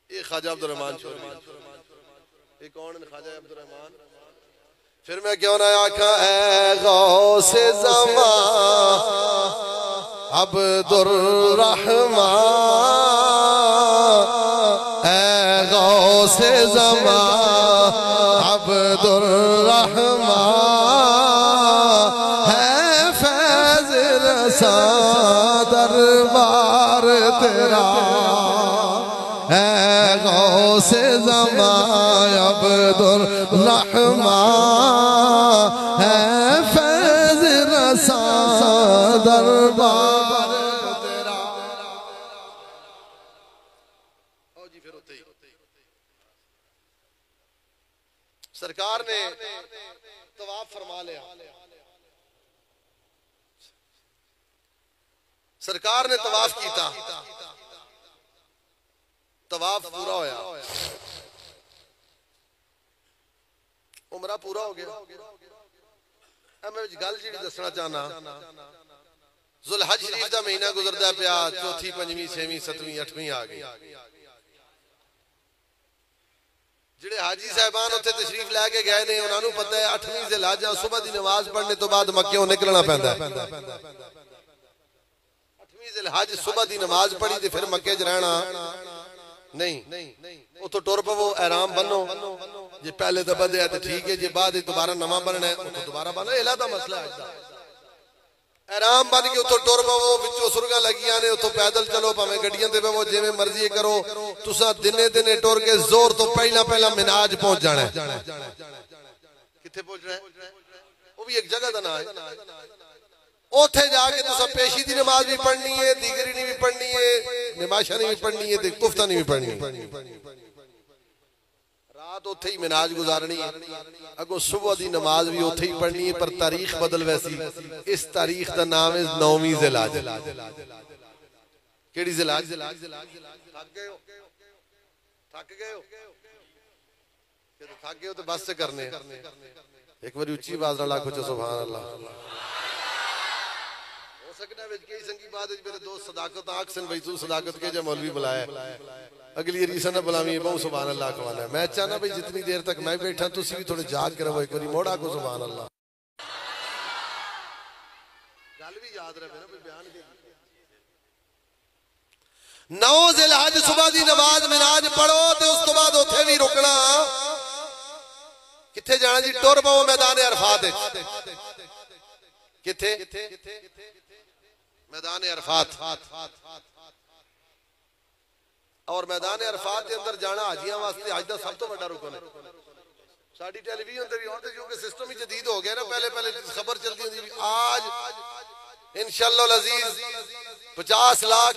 ये ख्वाजा अब्दुल रहमान चौधरी, ये कौन है ख्वाजा अब्दुल रहमान? फिर मैं क्यों ना आखा है गौसे ज़मान अब्दुल रहमान, है गौसे ज़मान अब्दुल रहमान, है फैज़ रसा दरबार तेरा, है गौसे ज़मान अब्दुल रहमान, है फैज़ रसा दरबार तेरा। आओ जी फिर होते ही सरकार ने तवाफ फरमा लिया, सरकार ने तवाफ किया, तवाफ पूरा होया, उमरा पूरा हो गया। मैं गल जी दसना चाहना, जुलहज शरीफ का महीना गुजरदा पिया, चौथी पंजवीं छेवीं सतवीं अठवीं आ गई। जिहड़े हाजी साहबान उत्थे तशरीफ लैके गए ने उन्होंने पता है 8वीं ज़िलहज सुबह की नमाज पढ़ने तो बाद मक्कियों निकलना पैंदा है। 8वीं ज़िलहज सुबह की नमाज पढ़ी तो फिर मक्के च रहना नहीं, उतो टुर पवो, आराम बनो। जे पहले तो बधे तो ठीक है, जे बाद दोबारा नवा बनना है तो दोबारा बनो। इला दा मसला है, आराम बन के उतो टुर पवो, विचों सुरगा लगियां ने, उतो पैदल चलो, भावें गड्डियां ते पवो, जिवें मर्जी करो। तुसा दिने दिने टुर के जोर तो पहला पहला मिनाज पहुंच जाना है। किथे पहुंचना है? वो भी एक जगह का नाम है। उथे जाके तुसा पेशी दी नमाज भी पढ़नी है, दीगरी नहीं भी पढ़नी है, नमाशा नहीं भी पढ़नी है, कुफ्ता नहीं भी पढ़नी है। रात उथे ही मिनाज गुजारनी है, अगो सुबह दी नमाज भी उथे ही पढ़नी है। पर तारीख बदल वैसी, इस तारीख का नाम है 9वीं ज़िलहज। केड़ी ज़िलहज? थक गए हो? थक गए हो? थक गए हो तो बस से करने। एक बार उच्ची आवाज नाल आखो सुभान अल्लाह। सकना विच कई संगी बात मेरे दोस्त सदाकत आखसन भाई तू सदाकत के जो मौलवी बुलाया, अगली रीसा ना बुलावी बहु सुभान अल्लाह कहवाना। मैं चाहना भाई जितनी देर तक मैं बैठा तुसी भी थोड़े जाग के रहो, एक बार मोड़ा को सुभान अल्लाह। गल भी याद रहे ना भाई बयान के 9 ज़िलहज सुबह दी नमाज मिनाज पढ़ो ते उस तो बाद उथे भी रुकना। किथे जाना जी? टुर पवो मैदान अरफात विच। किथे? मैदान अरफात। और मैदान अरफात के अंदर जाना हाजियां वास्ते अज दा सब तो बड़ा रुकन है। साडी टेलीविजन ते भी हुण ते क्योंकि सिस्टम ही जदीद हो गया ना, पहले पहले खबर चलती होंदी थी। आज इंशाअल्लाह अजीज 50 लाख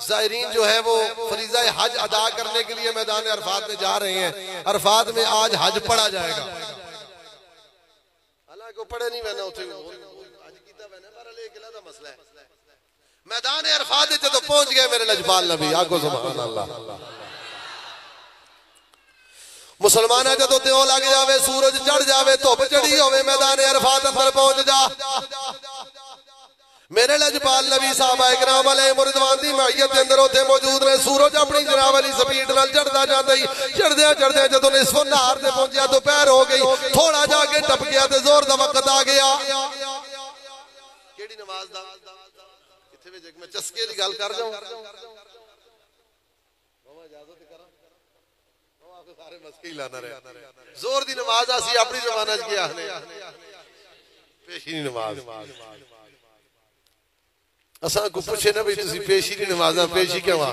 ज़ायरीन जो है वो फरीज़ा हज अदा करने के लिए मैदान अरफात में जा रहे हैं। अरफात में आज हज पढ़ा जाएगा, हालांकि पढ़े नहीं मैंने उसे मसला है। मैदान अरफात जो पहुंच गए मेरे लजपाल नबी, आगो सुभान अल्लाह। मुसलमान जो त्यों लग जावे, सूरज चढ़ जावे, धुप चढ़ी होवे, मैदान अरफात अंदर पहुंच जा। मेरे लजपाल नबी साहब इकराम अलैहिम रिज़वान दी मैयत के अंदर उथे मौजूद ने। सूरज अपनी जनाब वाली स्पीड नाल चढ़दा जांदा ही, चढ़दे चढ़दे जदों निसफ नहार ते पहुंचा दोपहर हो गई, थोड़ा जाके टप गया ते जोर दा वक्त आ गया। केड़ी नमाज दा? किथे विच मैं चस्के दी गल कर जाऊं, बाबा इजाजत करा, बाबा आपे सारे मस्के ही लाना रहे। जोर दी नमाज असी अपनी जमाना च किया ने, पेशी दी नमाज। असा को पूछे ना भाई तुसी पेशी दी नमाज़ां पेशी क्यों आ?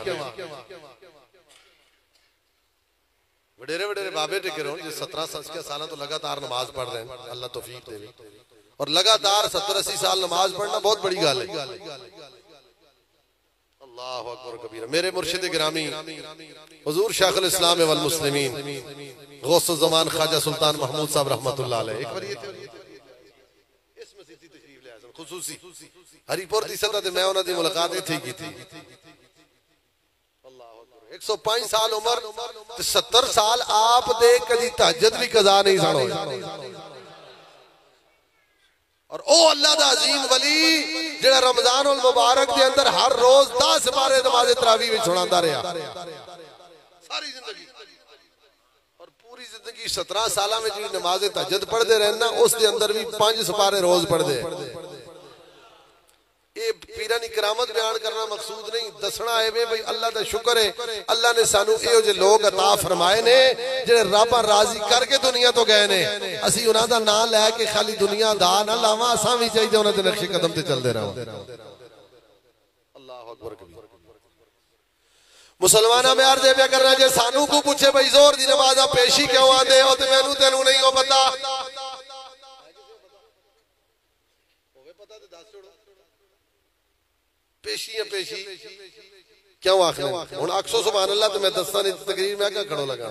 वडेरे वडेरे बाबे टिके रहो जो 17 साल तो लगातार नमाज पढ़ रहे हैं, अल्लाह तौफीक दे। और लगातार 70-80 साल नमाज पढ़ना बहुत बड़ी गल है। अल्लाहु अकबर कबीरा। मेरे मुर्शिद गिरामी हुजूर शेखुल इस्लाम वल मुस्लिमीन गौसुल ज़मान ख्वाजा सुल्तान महमूद साहब रहमतुल्लाह अलैह एक बार इस मस्जिद की तशरीफ ले आए खुसूसी हरीपुर की सतह ते मैं उन्हां दी मुलाकात इत्थे की थी। अल्लाहु अकबर। 105 साल उम्र ते 70 साल आप दे कदी तहज्जुद भी कज़ा नहीं सन होए। और ओ अल्लाह दा अजीम वली जेड़ा रमजान उल मुबारक के अंदर हर रोज 10 बारे नमाज तरावी में सुनांदा रहा सारी जिंदगी। और पूरी जिंदगी 17 साल में जी नमाज तहज्जुद पढ़ते रहना, उसके अंदर भी 5 सिपारे रोज पढ़ते। ये पीरानी करामत बयान करना मकसूद नहीं, दसना है भाई अल्लाह का शुक्र है अल्लाह ने सानू इहो जे लोग अता फरमाए ने जेड़े रब राजी करके दुनिया तो गए ने। असी उन्हां दा नाम लैके खाली दुनिया दा ना लावां, असां भी चाहिए उन्हां दे नक्शे कदम ते चलदे रहो। अल्लाहु अकबर कबीर। मुसलमाना में अर्ज पे करना जे सानू को पूछे भाई जोर दी नमाज़ पेशी क्यों आंदे हो ते मैनू तेनू नहीं हो पता, पेशी है पेशी क्यों आखने हुन अक्सो सुभान अल्लाह तो मैं दस्ता नहीं तकरीर में क्या खड़ो लगा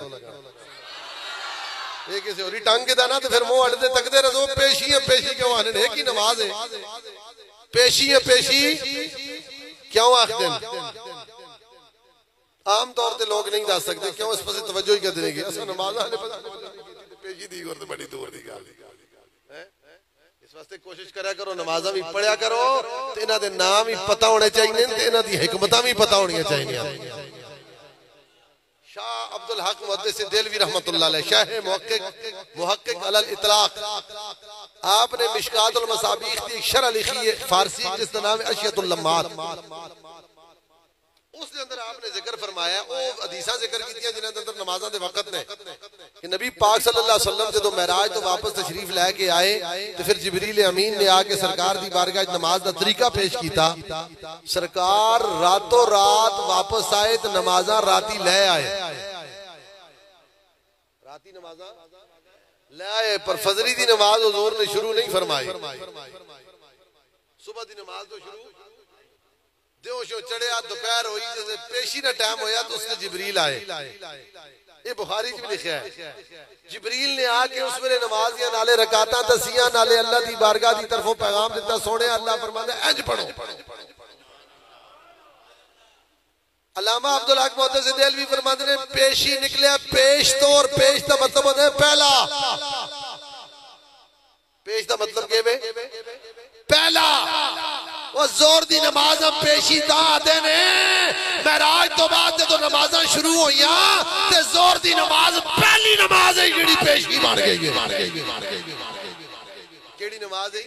ये किसी और टांग के दाना तो फिर मुंह अड़ते तकते रहो पेशी है पेशी क्यों आने एक ही नमाज है पेशी है पेशी क्यों आखदे आम तौर पे लोग नहीं दस सकते क्यों इस पासे तवज्जो ही कर देंगे असा नमाज ने पता पेशी दी और बड़ी दूर दी गल है इस वास्ते कोशिश करा करो नमाज़ां भी पढ़िया करो ते इन्हां दे नाम ही पता होने चाहिए ते इन्हां दी हिकमतां भी पता होनी चाहिए शाह अब्दुल हक मुहद्दिस देलवी रहमतुल्लाह अलैह शाह मुहक्किक अलल इतलाक आपने मिशकातुल मसाबीह की शरह लिखी है फारसी जिसका नाम है अशियतुल लम्मात उसके अंदर आपने जिक्र फरमाया वो हदीसां जिक्र कीतियां जिन्हां दे अंदर नमाज़ां दे वक्त ने कि नबी पाक सल्लल्लाहु अलैहि वसल्लम जदों मेराज तो वापस तशरीफ लेके आए तो फिर जिब्रील अमीन ने आके सरकार दी बारगाह च नमाज दा तरीका पेश कीता सरकार रातों रात वापस आए तो नमाज़ां राती ले आए राती नमाज़ां ले आए पर फजरी दी नमाज हुजूर ने शुरू नहीं फरमाई सुबह दी नमाज तो शुरू जोशो चढ़िया दोपहर हुई जैसे पेशी का टाइम होया तो उसने जिब्रील आए ये बुखारी च भी लिखा है जिब्रील ने आके उस वेले नमाज दियां नाले रकातां दसियां नाले अल्लाह दी बारगाह दी तरफों पैगाम दिता सोने अल्लाह फरमांदा इंज पढ़ो अल्लामा अब्दुल हक मुहद्दिस देलवी फरमाते ने पेशी निकलिया पेश तो और पेश का मतलब होता है पहला पेश का मतलब के पहला वो जोर दी नमाज हम पेशी दा आते ने मेराज तो बाद जो नमाज़ां शुरू होइया ते जोर दी नमाज पहली नमाज है जेड़ी पेशी बन गई है केड़ी नमाज है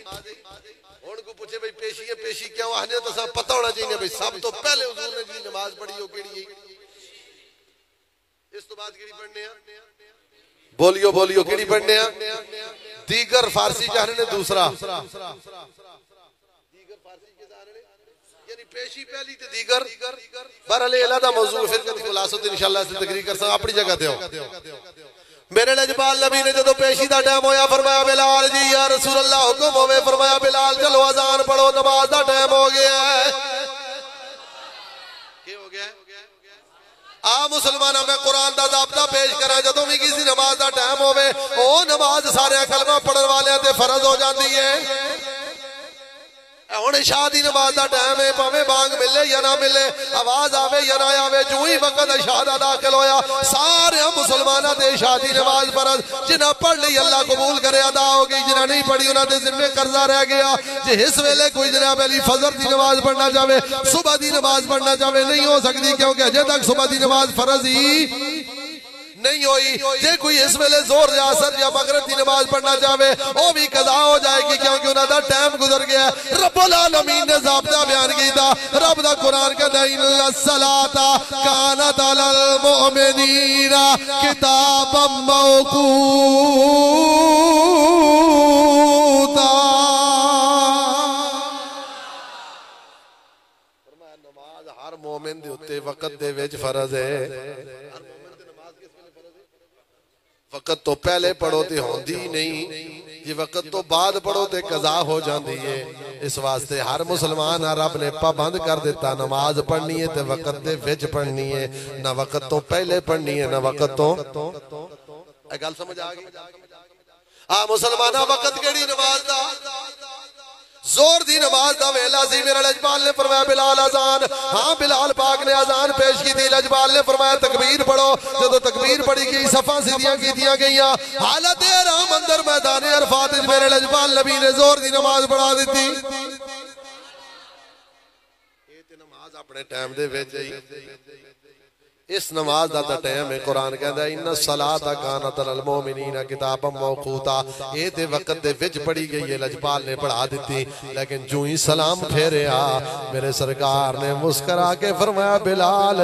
हुण को पूछे भाई पेशी है पेशी क्यों आने तो सब पता होना चाहिए भाई सब तो पहले हुजूर ने जी नमाज पढ़ी हो केड़ी है इस तो बाद केड़ी पढ़ने आ बोलियो बोलियो केड़ी पढ़ने आ दीगर फारसी चाहने ने दूसरा पेशी पहली ते दीगर बहरहाल अलहदा मौजू फिर कभी खुलासा इंशाअल्लाह से तकरीर कर सकते अपनी जगह ते मेरे लजपाल नबी ने जो पेशी का टाइम होया फरमाया बिलाल जी या रसूल अल्लाह हुक्म होवे फरमाया बिलाल चलो अजान पढ़ो नमाज का टाइम हो गया है क्या हो गया आ मुसलमाना मैं कुरान का ज़ाब्ता पेश करा जदों भी किसी नमाज का टाइम होवे ओ नमाज सारे कलमा पढ़न वाले ते फर्ज हो जाती है हुण इशा दी नमाज दा टाइम है भावें बांग मिले या ना मिले आवाज आवे या ना आवे जो ही वक्त इशा दा दाखिल होया सारे मुसलमाना ते इशा दी नमाज फर्ज जिन्हां पढ़ ली अल्लाह कबूल करे अदा हो गई जिन्हां नहीं पढ़ी उन्हां दे जिम्मे कर्जा रह गया जे इस वेले कोई जनाब अली फजर दी नमाज पढ़ना चाहे सुबह दी नमाज पढ़ना चाहे नहीं हो सकती क्योंकि अजे तक सुबह दी नमाज फर्ज ही नहीं हुई जे कोई इस वेले जोर या असर या मगरिब की नमाज पढ़ना चाहे वो भी कज़ा हो जाएगी क्योंकि उन्होंने टाइम गुजर गया रब्बुल आलमीन ने ज़ाब्ता बयान किया रब दा कुरान कहता है इन्ना सलाता कानत अलल मुमिनीना किताबम मौकूता फरमाया नमाज हर मोमिन दे उत्ते वक्त दे विच फर्ज है वक्त तो पहले पढ़ो तो होंदी नहीं जे वक्त तो बाद पढ़ो तो कज़ा हो जाती है इस वास्ते हर मुसलमान रब ने पाबंद कर दिता नमाज पढ़नी है तो वक्त दे विच पढ़नी है ना वक्त तो पहले पढ़नी है ना वक्त तो गल समझ आ गई आ मुसलमाना वक्त केड़ी नमाज दा जोर दी नमाज दा वेला सी मेरे लजपाल ने फरमाया बिलाल अजान हां बिलाल पाक ने अजान पेश की थी लजपाल ने फरमाया तकबीर पढ़ो जदों तकबीर पढ़ी गई सफा सीधियां कीतियां गईयां हालत इहराम अंदर मैदान अरफात विच मेरे लजपाल नबी ने जोर दी नमाज पढ़ा दी ये ते नमाज अपने टाइम दे विच ही इस नमाज का टाइम है कुरान कहता है इन्ना सलाता कानत अलल मुमिनीना किताबम मौकूता ये ते वक्त दे विच पढ़ी गई है लजपाल ने पढ़ा दी लेकिन जो ही सलाम फेरिया मेरे सरकार ने मुस्कुरा के फरमाया बिलाल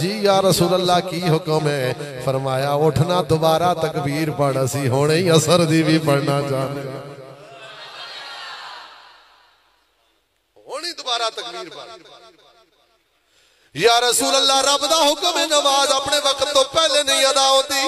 जी या रसूल अल्लाह की हुक्म है फरमाया उठना दोबारा तकबीर पढ़ असी हुणे ही असर दी भी पढ़ना चाहते हुणे दोबारा तकबीर पढ़ या रसूल अल्लाह रब दा हुक्म है नमाज अपने वक्त तो पहले नहीं अदा होती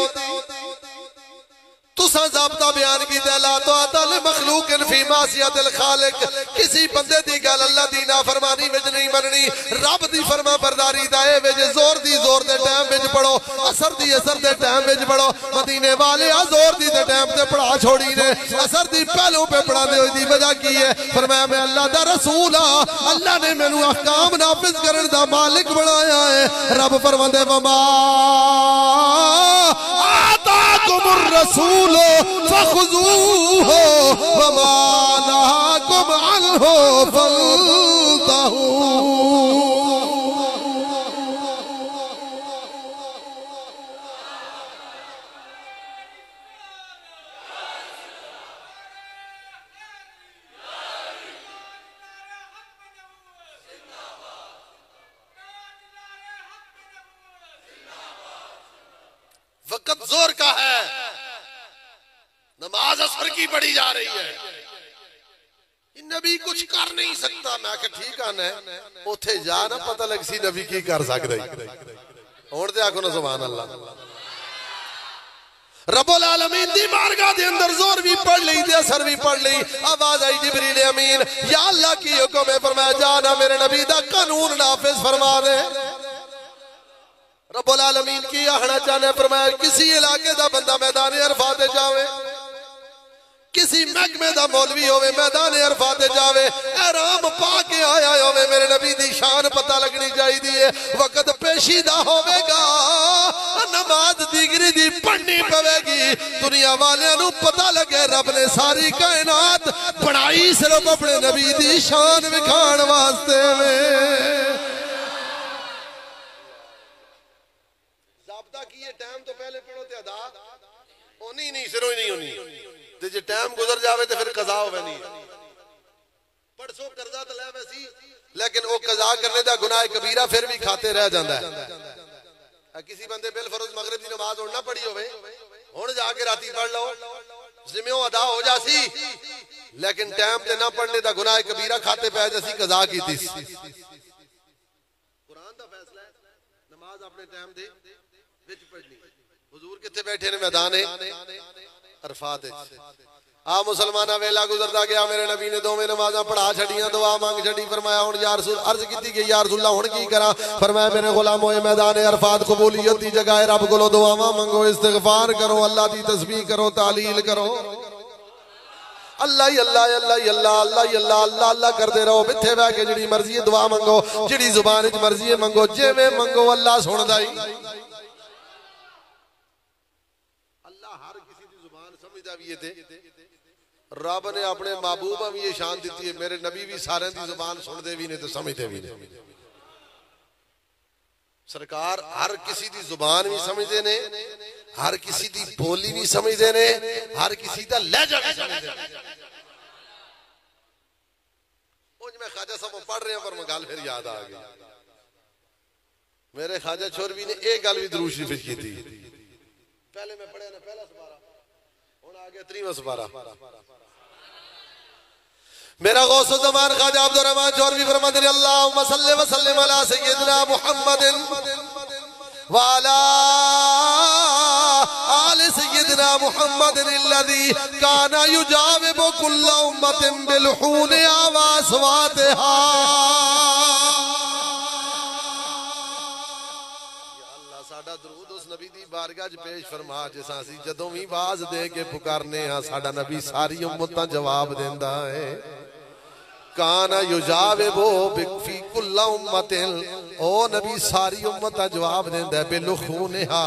तुसा ज़ाब्ता बयान कीता ला तौअता लिमखलूकिन फी मासियतिल खालिक, किसी बंदे दी गल अल्लाह दी नाफरमानी विच नहीं मननी। रब दी फरमा बरदारी दा ए विच जोर दी जोर दे टाइम विच पढ़ो, असर दी असर दे टाइम विच पढ़ो। मदीने वाले जोर दी दे टाइम ते पढ़ा छोड़ी ने, असर दी पहलू पे पढ़ा दे दी वजह की है? फरमाया मैं अल्लाह दा रसूल हां, अल्लाह ने मैनू अहकाम नाफिज करन दा मालिक बनाया है। रब फरमांदे वमा आताकुमुर रसूल फखुजूहु वमा नहाकुम अन्हु फंतहू। वक्त जोर का है, नमाज असर की पढ़ी जा रही है, नबी कुछ कर नहीं सकता। मैं कहा ठीक आना है, उथे जा ना पता लग सी नबी की कर सकदा है। हुण ते आखो ना सुभान अल्लाह। रब्बुल आलमीन दी बारगाह दे अंदर जोर भी पढ़ ली ते असर भी पढ़ ली। आवाज आई जिब्रील अमीन, या अल्लाह की हुक्म है, फरमाया जा ना मेरे नबी दा कानून नाफिज फरमा दे। रब्बुल आलमीन की आखना चाहने, फरमाया किसी इलाके दा बंदा मैदान अरफात जावे, किसी महकमे दा मौलवी होवे मैदान अरफात जावे, एहराम पा के आया होवे, मेरे नबी दी शान पता लगनी चाहिए। वक्त पेशीदा होवेगा, नमाज दीगरी दी पढ़नी पवेगी, दुनिया वालियां नू पता लगे रब ने सारी कायनात बनाई सिर्फ अपने नबी दी शान विखाण वास्ते में। टाइम तो पहले पढ़ो ते अदा होनी नहीं, सिरों ही नहीं होनी, ते जे टाइम गुजर जावे ते फिर कज़ा होवे नहीं। परसों कर्जा तो लै वैसी, लेकिन वो कज़ा करने दा गुनाह कबीरा फिर भी खाते रह जाता है। किसी बंदे बिल फरोज मगरिब दी नमाज होना पड़ी होवे, हुण जाके राती पढ़ लो, जिम्मेओ अदा हो जासी, लेकिन टाइम ते ना पढ़ने दा गुनाह कबीरा खाते पै जैसी कज़ा कीती। कुरान दा फैसला है, नमाज अपने टाइम दे हुजूर किथे बैठे ने मैदान अरफात। आ मुसलमाना वेला गुजरदा गया, मेरे नबी ने दोवें नमाज़ां पढ़ा छड़ियां, दुआ मंग छड़ी। फरमाया हुण या रसूल, अर्ज कीती गई या रसूल अल्लाह हुण की करा? फरमाया मेरे गुलाम होए मैदान अरफात कबूलियत दी जगह है, रब कोलों दुआवां मंगो, इस्तिगफार करो, अल्लाह दी तस्बीह करो, तालील करो, अल्लाह ही अल्लाह अल्लाह ही अल्लाह अल्लाह ही अल्लाह अल्लाह अल्लाह करते रहो। बिथे बह के जिहड़ी मर्जी है दुआ मंगो, जिहड़ी जुबान विच मर्जी है मंगो, जिवें मंगो अल्लाह सुनदा ही। रब ने अपने महबूबा भी ये शान दी है, मेरे नबी भी सारे दी जुबान सुनते भी ने तो समझते भी ने। सरकार हर किसी दी जुबान भी समझते ने, हर किसी दी बोली भी समझते ने, हर किसी दा लहजा भी समझते ने। मैं ख्वाजा साहब पढ़ रहे हैं पर मैं गल फिर याद आ गई, मेरे ख्वाजा छोरवी ने एक गल भी दरूद शरीफ की थी। पहले मैं पढ़िया ना पहला सुपारा, हुण आ गया 3वां सुपारा। मेरा गौसो ज़मान ख्वाजा अब्दुर रहमान चौरवी फरमाते हैं, अल्लाहुम्मा सल्लि व सल्लिम अला सय्यिदिना मुहम्मदिन व अला आलि सय्यिदिना मुहम्मदिन अल्लज़ी काना युजाविबु कुल्ला उम्मतिन बिलहूनिहा व अस्वातिहा। अल्लाह साडा दरूद उस नबी दी बारगाह च पेश फरमा, जिस असीं जदों भी आवाज़ दे के पुकारने हां, साडा नबी सारी उम्मतां जवाब देंदा है। काना युजाविबु बिफी कुल्ला उम्मतिन, ओ नबी सारी उम्मत जवाब देंदा है, बिलखूनिहा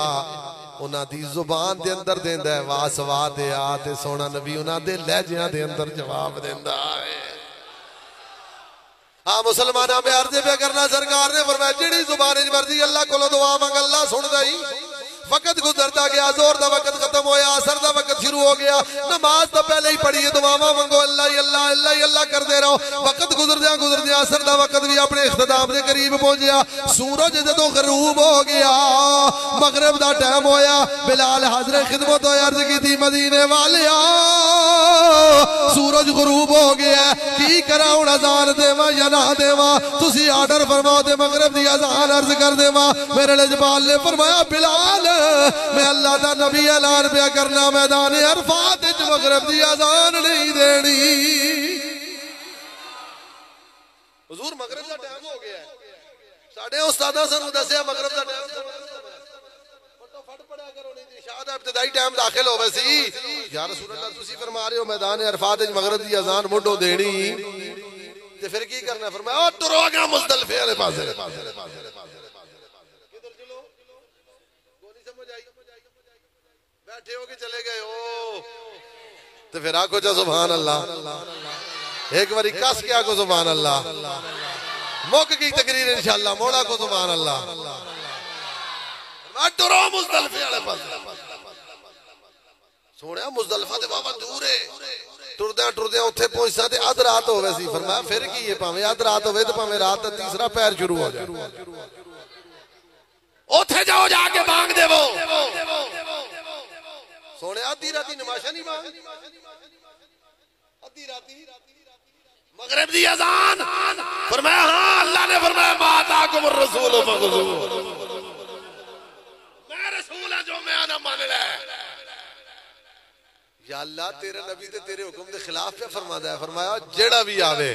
उन्हां दी जुबान दे अंदर देंदा है, वासवादिया ते सोना नबी उन्हां दे लहजियां दे अंदर जवाब देंदा है। हाँ मुसलमाना में अर्ज पे करना, सरकार ने फरमाया जिहड़ी जुबान विच मर्जी अल्लाह कोलों दुआ मंग, अल्लाह सुनदा ही। वक्त गुजरता गया, जोर दा वक्त खत्म होया, असर दा वक्त शुरू हो गया, नमाज तो पहले ही पढ़ी, दुआवां मंगो, अल्लाह ही अल्लाह अल्लाह ही अल्लाह करते रहो। वक्त गुजरदिया असर दा वक्त भी अपने इख्तिताम के करीब पहुंचया। सूरज जदों गरूब हो गया, मगरिब दा टाइम होया, बिलाल हाज़िर खिदमत होया, अर्ज की थी मदीने वालिया सूरज गरूब हो गया की करा हुण अजान देवा या ना देवा तुसी आर्डर फरमाओ ते मगरिब दी अजान अर्ज कर देवा मेरे लजपाल ने फरमाया बिलाल मैं अल्लाह दा नबी ऐलान पिया करना मैदान अरफात विच मगरिब दी अजान नहीं देनी हुजूर मगरिब दा टाइम हो गया साडे उस्तादा सानू दस्सिया मगरिब दा टाइम फट पड़ा करो नहीं ते इशा दा इब्तिदाई टाइम दाखिल होवे सी या रसूल अल्लाह तुसी फरमा रहे हो मैदान अरफात विच मगरिब दी अजान मुंडो देनी ते फिर की करना फरमाया ओ तुरो गया मुजदलिफे वाले पासे किधर चलो कोई नहीं समझ आई बैठे हो के चले गए हो तो फिर आखो जा सुभान अल्लाह एक बारी कस के आखो सुभान अल्लाह मुक गई तकरीर इंशाअल्लाह मोड़ा को सुभान अल्लाह डरो मुजदलिफे वाले पास सोनिया मुजदलिफा ते बाबा दूर है टुरदे टुरदे उत्थे पहुंचदा ते अध रात होवे सी फरमाया फिर की है भावें अध रात होवे ते भावें रात दा तीसरा पैर शुरू हो जाए ओथे जाओ जाके मांग देवो सोनिया आधी राती नमाज़ नहीं मांग आधी राती मगरिब दी अजान फरमाया हां अल्लाह ने फरमाया माताकुम रसूल फखुजू मैं रसूल है जो मैं आना मान ले या अल्लाह तेरे नबी ते तेरे हुक्म दे खिलाफ पे फरमादा है फरमाया जेड़ा भी आवे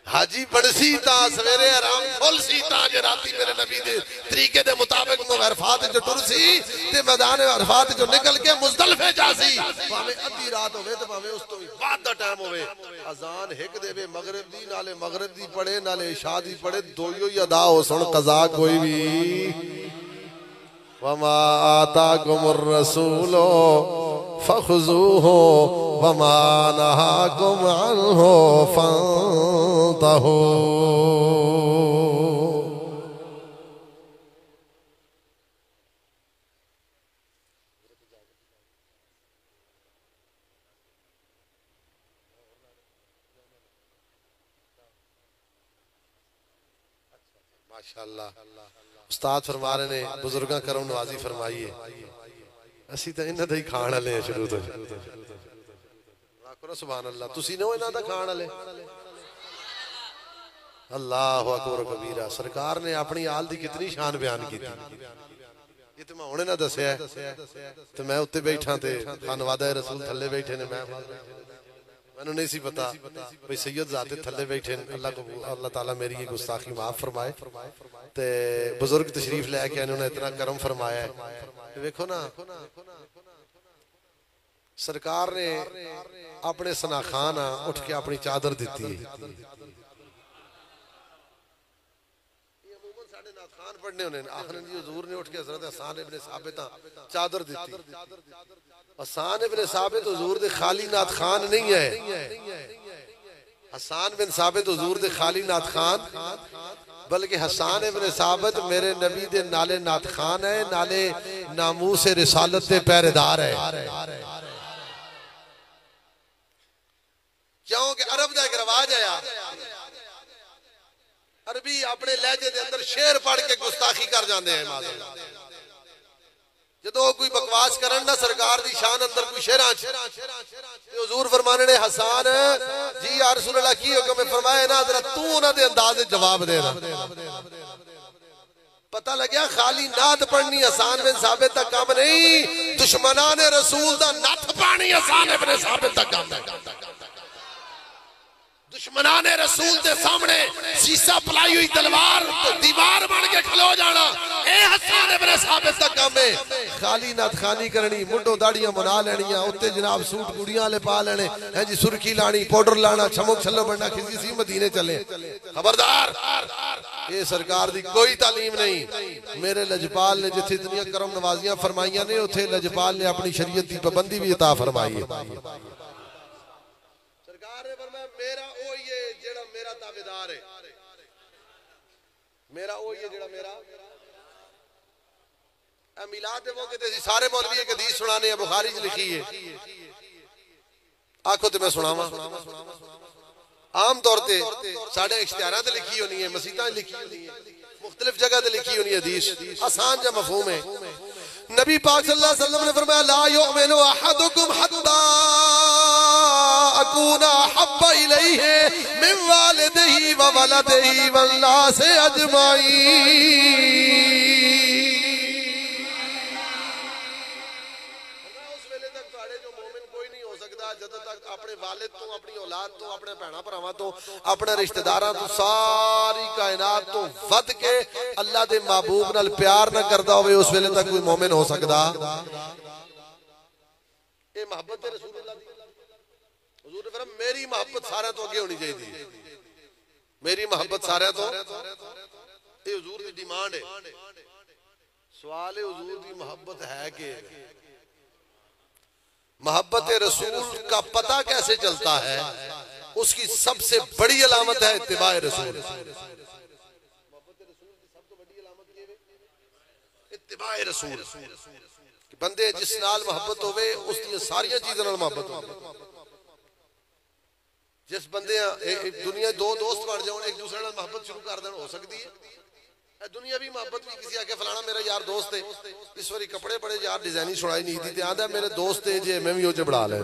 हाजी पड़सी ता सवेरे आराम फुल सी ता जे राती मेरे नबी दे तरीके दे मुताबिक तो अरफात जो टुरसी ते मैदान अरफात जो निकल के मुजदलिफे जासी भावे अद्धी रात होवे ते भावे उस तो भी बाद दा टाइम होवे अजान हिक देवे मगरिब दी नाले मगरिब दी पढ़े नाले इशा दी पढ़े दोयो ही अदा हो सुन कज़ा कोई भी वमा आताकुमुर रसूलो फखुजूहु वमा नहाकुम अन्हु फंतहू माशाअल्लाह उस्ताद फरमा रहे ने बुजुर्गां करम नवाजी फरमाई है असी तो इन्हां दा ही खाण वाले हैं शुरू तो आखो ना सुभान अल्लाह तुसी नो इन्हां दा खाण वाले अल्लाह अकबर कबीरा सरकार ने अपनी आल दी कितनी शान बयान की ये तो मैं हुणे ना दस्सिया तो मैं उत्ते बैठा ते धन्नवाद है रसूल थल्ले बैठे ने मैं मैनू नहीं सी पता भाई सैयद ज़ाते थल्ले बैठे अल्लाह ताला मेरी ये गुस्ताखी माफ फरमाए ते बुजुर्ग तशरीफ लैके उन्होंने इतना करम फरमाया है देखो ना सरकार ने अपने सना खान उठ के अपनी चादर दी पढ़ने होने आखिर जी हुजूर ने उठ के हज़रत हसन इब्ने साबित चादर दी हसन इब्ने साबित हुजूर दे खाली नात खान नहीं है हसन बिन साबित हुजूर दे खाली नात खान बल्कि हसन इब्ने साबित मेरे नबी दे नाले नात खान है नाले नामूस रिसालत दे पहरेदार है क्योंकि अरब दा एक रिवाज आया अरबी अपने लहजे दे अंदर शेर पढ़ के गुस्ताखी कर जाते हैं माज़अल्लाह जदों कोई बकवास करन ना सरकार दी शान अंदर कोई शेरा ते हुजूर फरमाने ने हसन जी या रसूल अल्लाह की हुक्म है फरमाया ना जरा तू उन्हां दे अंदाज दे जवाब दे पता लग्या खाली नात पढ़नी हसन बिन साबित दा काम नहीं दुश्मनां ने रसूल दा नथ पानी हसन इब्ने साबित दा काम है दुश्मनां ने रसूल के सामने शीशा पलाई हुई तलवार दीवार बन के खलो जाना ए हसन इब्ने साबित दा काम है खाली नात खानी करनी मुंडो दाड़ियां बना लेनियां उत्ते जनाब सूट कुड़ियां वाले पा लेने है जी सुर्खी लानी पाउडर लाना छमक छल्लो बनना किसी सी मदीने चले खबरदार ये सरकार दी कोई तालीम नहीं मेरे लजपाल ने जिथे इतनी करम नवाजियां फरमाइयां ने उथे लजपाल ने अपनी शरीयत की पाबंदी भी अता फरमाई है सरकार ने फरमाया मेरा ओ ये जेड़ा मेरा ताबेदार है मेरा ओ ये जेड़ा मेरा मिलाद दे मौके ते सारे मौलवी एक हदीस सुनाने हैं बुखारी च लिखी है आखो ते मैं सुनावा आम तौर पे साडे इश्तिहारां ते लिखी होनी है मसीतां लिखी होनी है मुख्तलिफ जगह ते लिखी होनी है हदीस आसान जा मफहूम है नबी पाक सल्लल्लाहु अलैहि वसल्लम ने फरमाया ला युमिनु अहदुकुम हत्ता अकूना हब्बा इलैहि मिन वालिदिही व वलदिही वन्नासि अजमाईन। अपने वालिद तो, अपनी औलाद तो, अपने भैणा भरावां तो, अपने रिश्तेदारां तो, सारी कायनात तो वध के अल्लाह दे महबूब नाल प्यार ना करदा होवे उस वेले तक कोई मोमिन हो सकदा। ये मोहब्बत है रसूलुल्लाह दी। हुजूर ने फरमाया मेरी मोहब्बत सारे तो अगे होनी चाहिए, मेरी मोहब्बत सारे तो, ये हुजूर दी डिमांड है। सवाल है हुजूर दी मोहब्बत है कि मोहब्बत रसूल का पता कैसे चलता है? उसकी सबसे बड़ी अलामत है इत्तिबाए रसूल। इत्तिबाए रसूल बंदे जिस नाल मोहब्बत होवे उसकी सारियां चीज़ां नाल मोहब्बत होवे। जिस बंदे दुनिया दो दोस्त बन जाओ एक दूसरे नाल मोहब्बत शुरू कर देन हो सकती है। दुनिया भी मोहब्बत भी किसी आके फलाना मेरा यार दोस्त है, इस बारी कपड़े बड़े यार डिजाइनिंग सुनाई नहीं थी, आंदा मेरे दोस्त है जे मैं भी वो बड़ा ले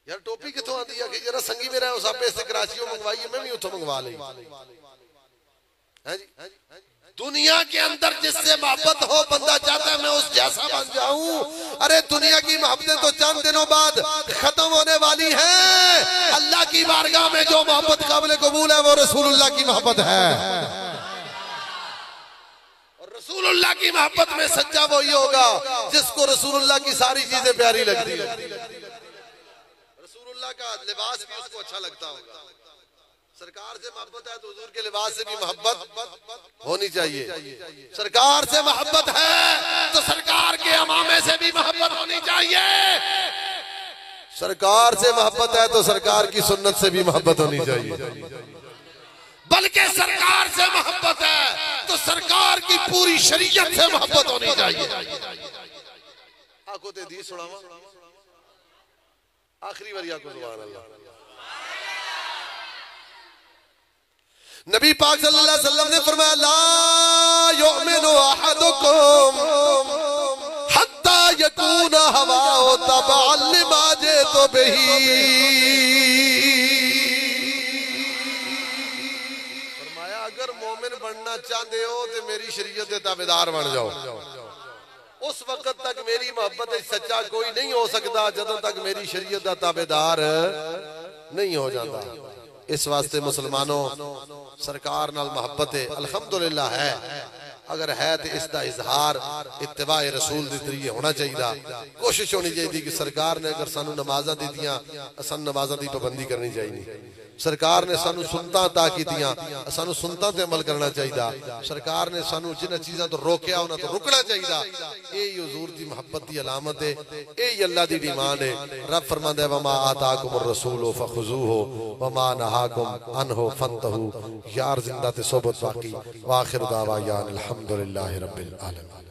यार। टोपी कितों आती है कि जरा संगी मेरा उस आपे से कराची मंगवाई है, मैं भी उठो मंगवा ली है जी। दुनिया के अंदर जिससे मोहब्बत हो बंदा चाहता है मैं उस जैसा बन जाऊं। अरे दुनिया की मोहब्बतें तो चंद दिनों बाद खत्म होने वाली हैं। अल्लाह की बारगाह में जो मोहब्बत काबिल कबूल है वो रसूलुल्लाह की मोहब्बत है। और रसूलुल्लाह की मोहब्बत में सच्चा वही होगा जिसको रसूलुल्लाह की सारी चीजें प्यारी लगती है। रसूलुल्लाह का लिबास भी उसको अच्छा लगता होगा। सरकार से मोहब्बत है तो हुजूर के लिबास से भी मोहब्बत होनी चाहिए। सरकार से मोहब्बत है तो सरकार के अमामे से भी मोहब्बत होनी चाहिए। सरकार से मोहब्बत है तो सरकार की सुन्नत से भी मोहब्बत होनी चाहिए। बल्कि सरकार से मोहब्बत है तो सरकार की पूरी शरीयत से मोहब्बत होनी चाहिए। आंखों ते दी सुनावा आखिरी बार को सुभान अल्लाह। नबी पाक सल्लल्लाहु अलैहि वसल्लम ने फरमाया ला युमिनु अहदुकुम हत्ता यकूना हवाहु तबअन लिमा जितु बिही। फरमाया अगर मोमिन बनना चाहते हो तो मेरी शरीयत के ताबेदार बन जाओ। उस वक्त तक मेरी मोहब्बत सच्चा कोई नहीं हो सकता जदों तक मेरी शरीयत का ताबेदार नहीं हो जाता। इस वास्ते मुसलमानों सरकार नाल मोहब्बत है अल्हम्दुलिल्लाह है। अगर है तो इसका इजहार इत्तिबाए रसूल के जरिए होना चाहिए। कोशिश होनी चाहिए कि सरकार ने अगर सानू नमाज़ां दीतियां असां नमाज़ां दी पाबंदी करनी चाहिए। सरकार ने सानू सुन्नतां अता कीतियां सानू सुन्नतां ते अमल करना चाहिए। सरकार ने सानू जिन चीज़ों तो रोकया उन्हां तो रुकना चाहिए। यही हुजूर की मोहब्बत की अलामत है, यही अल्लाह की डिमांड है। रब फरमांदा है वमा आताकुमुर रसूलु फखुजूहु वमा नहाकुम अन्हु फंतहू। यार जिंदा ते सोबत बाकी। व आखिर दावा या अल्हम्दुलिल्लाहि रब्बिल आलमीन।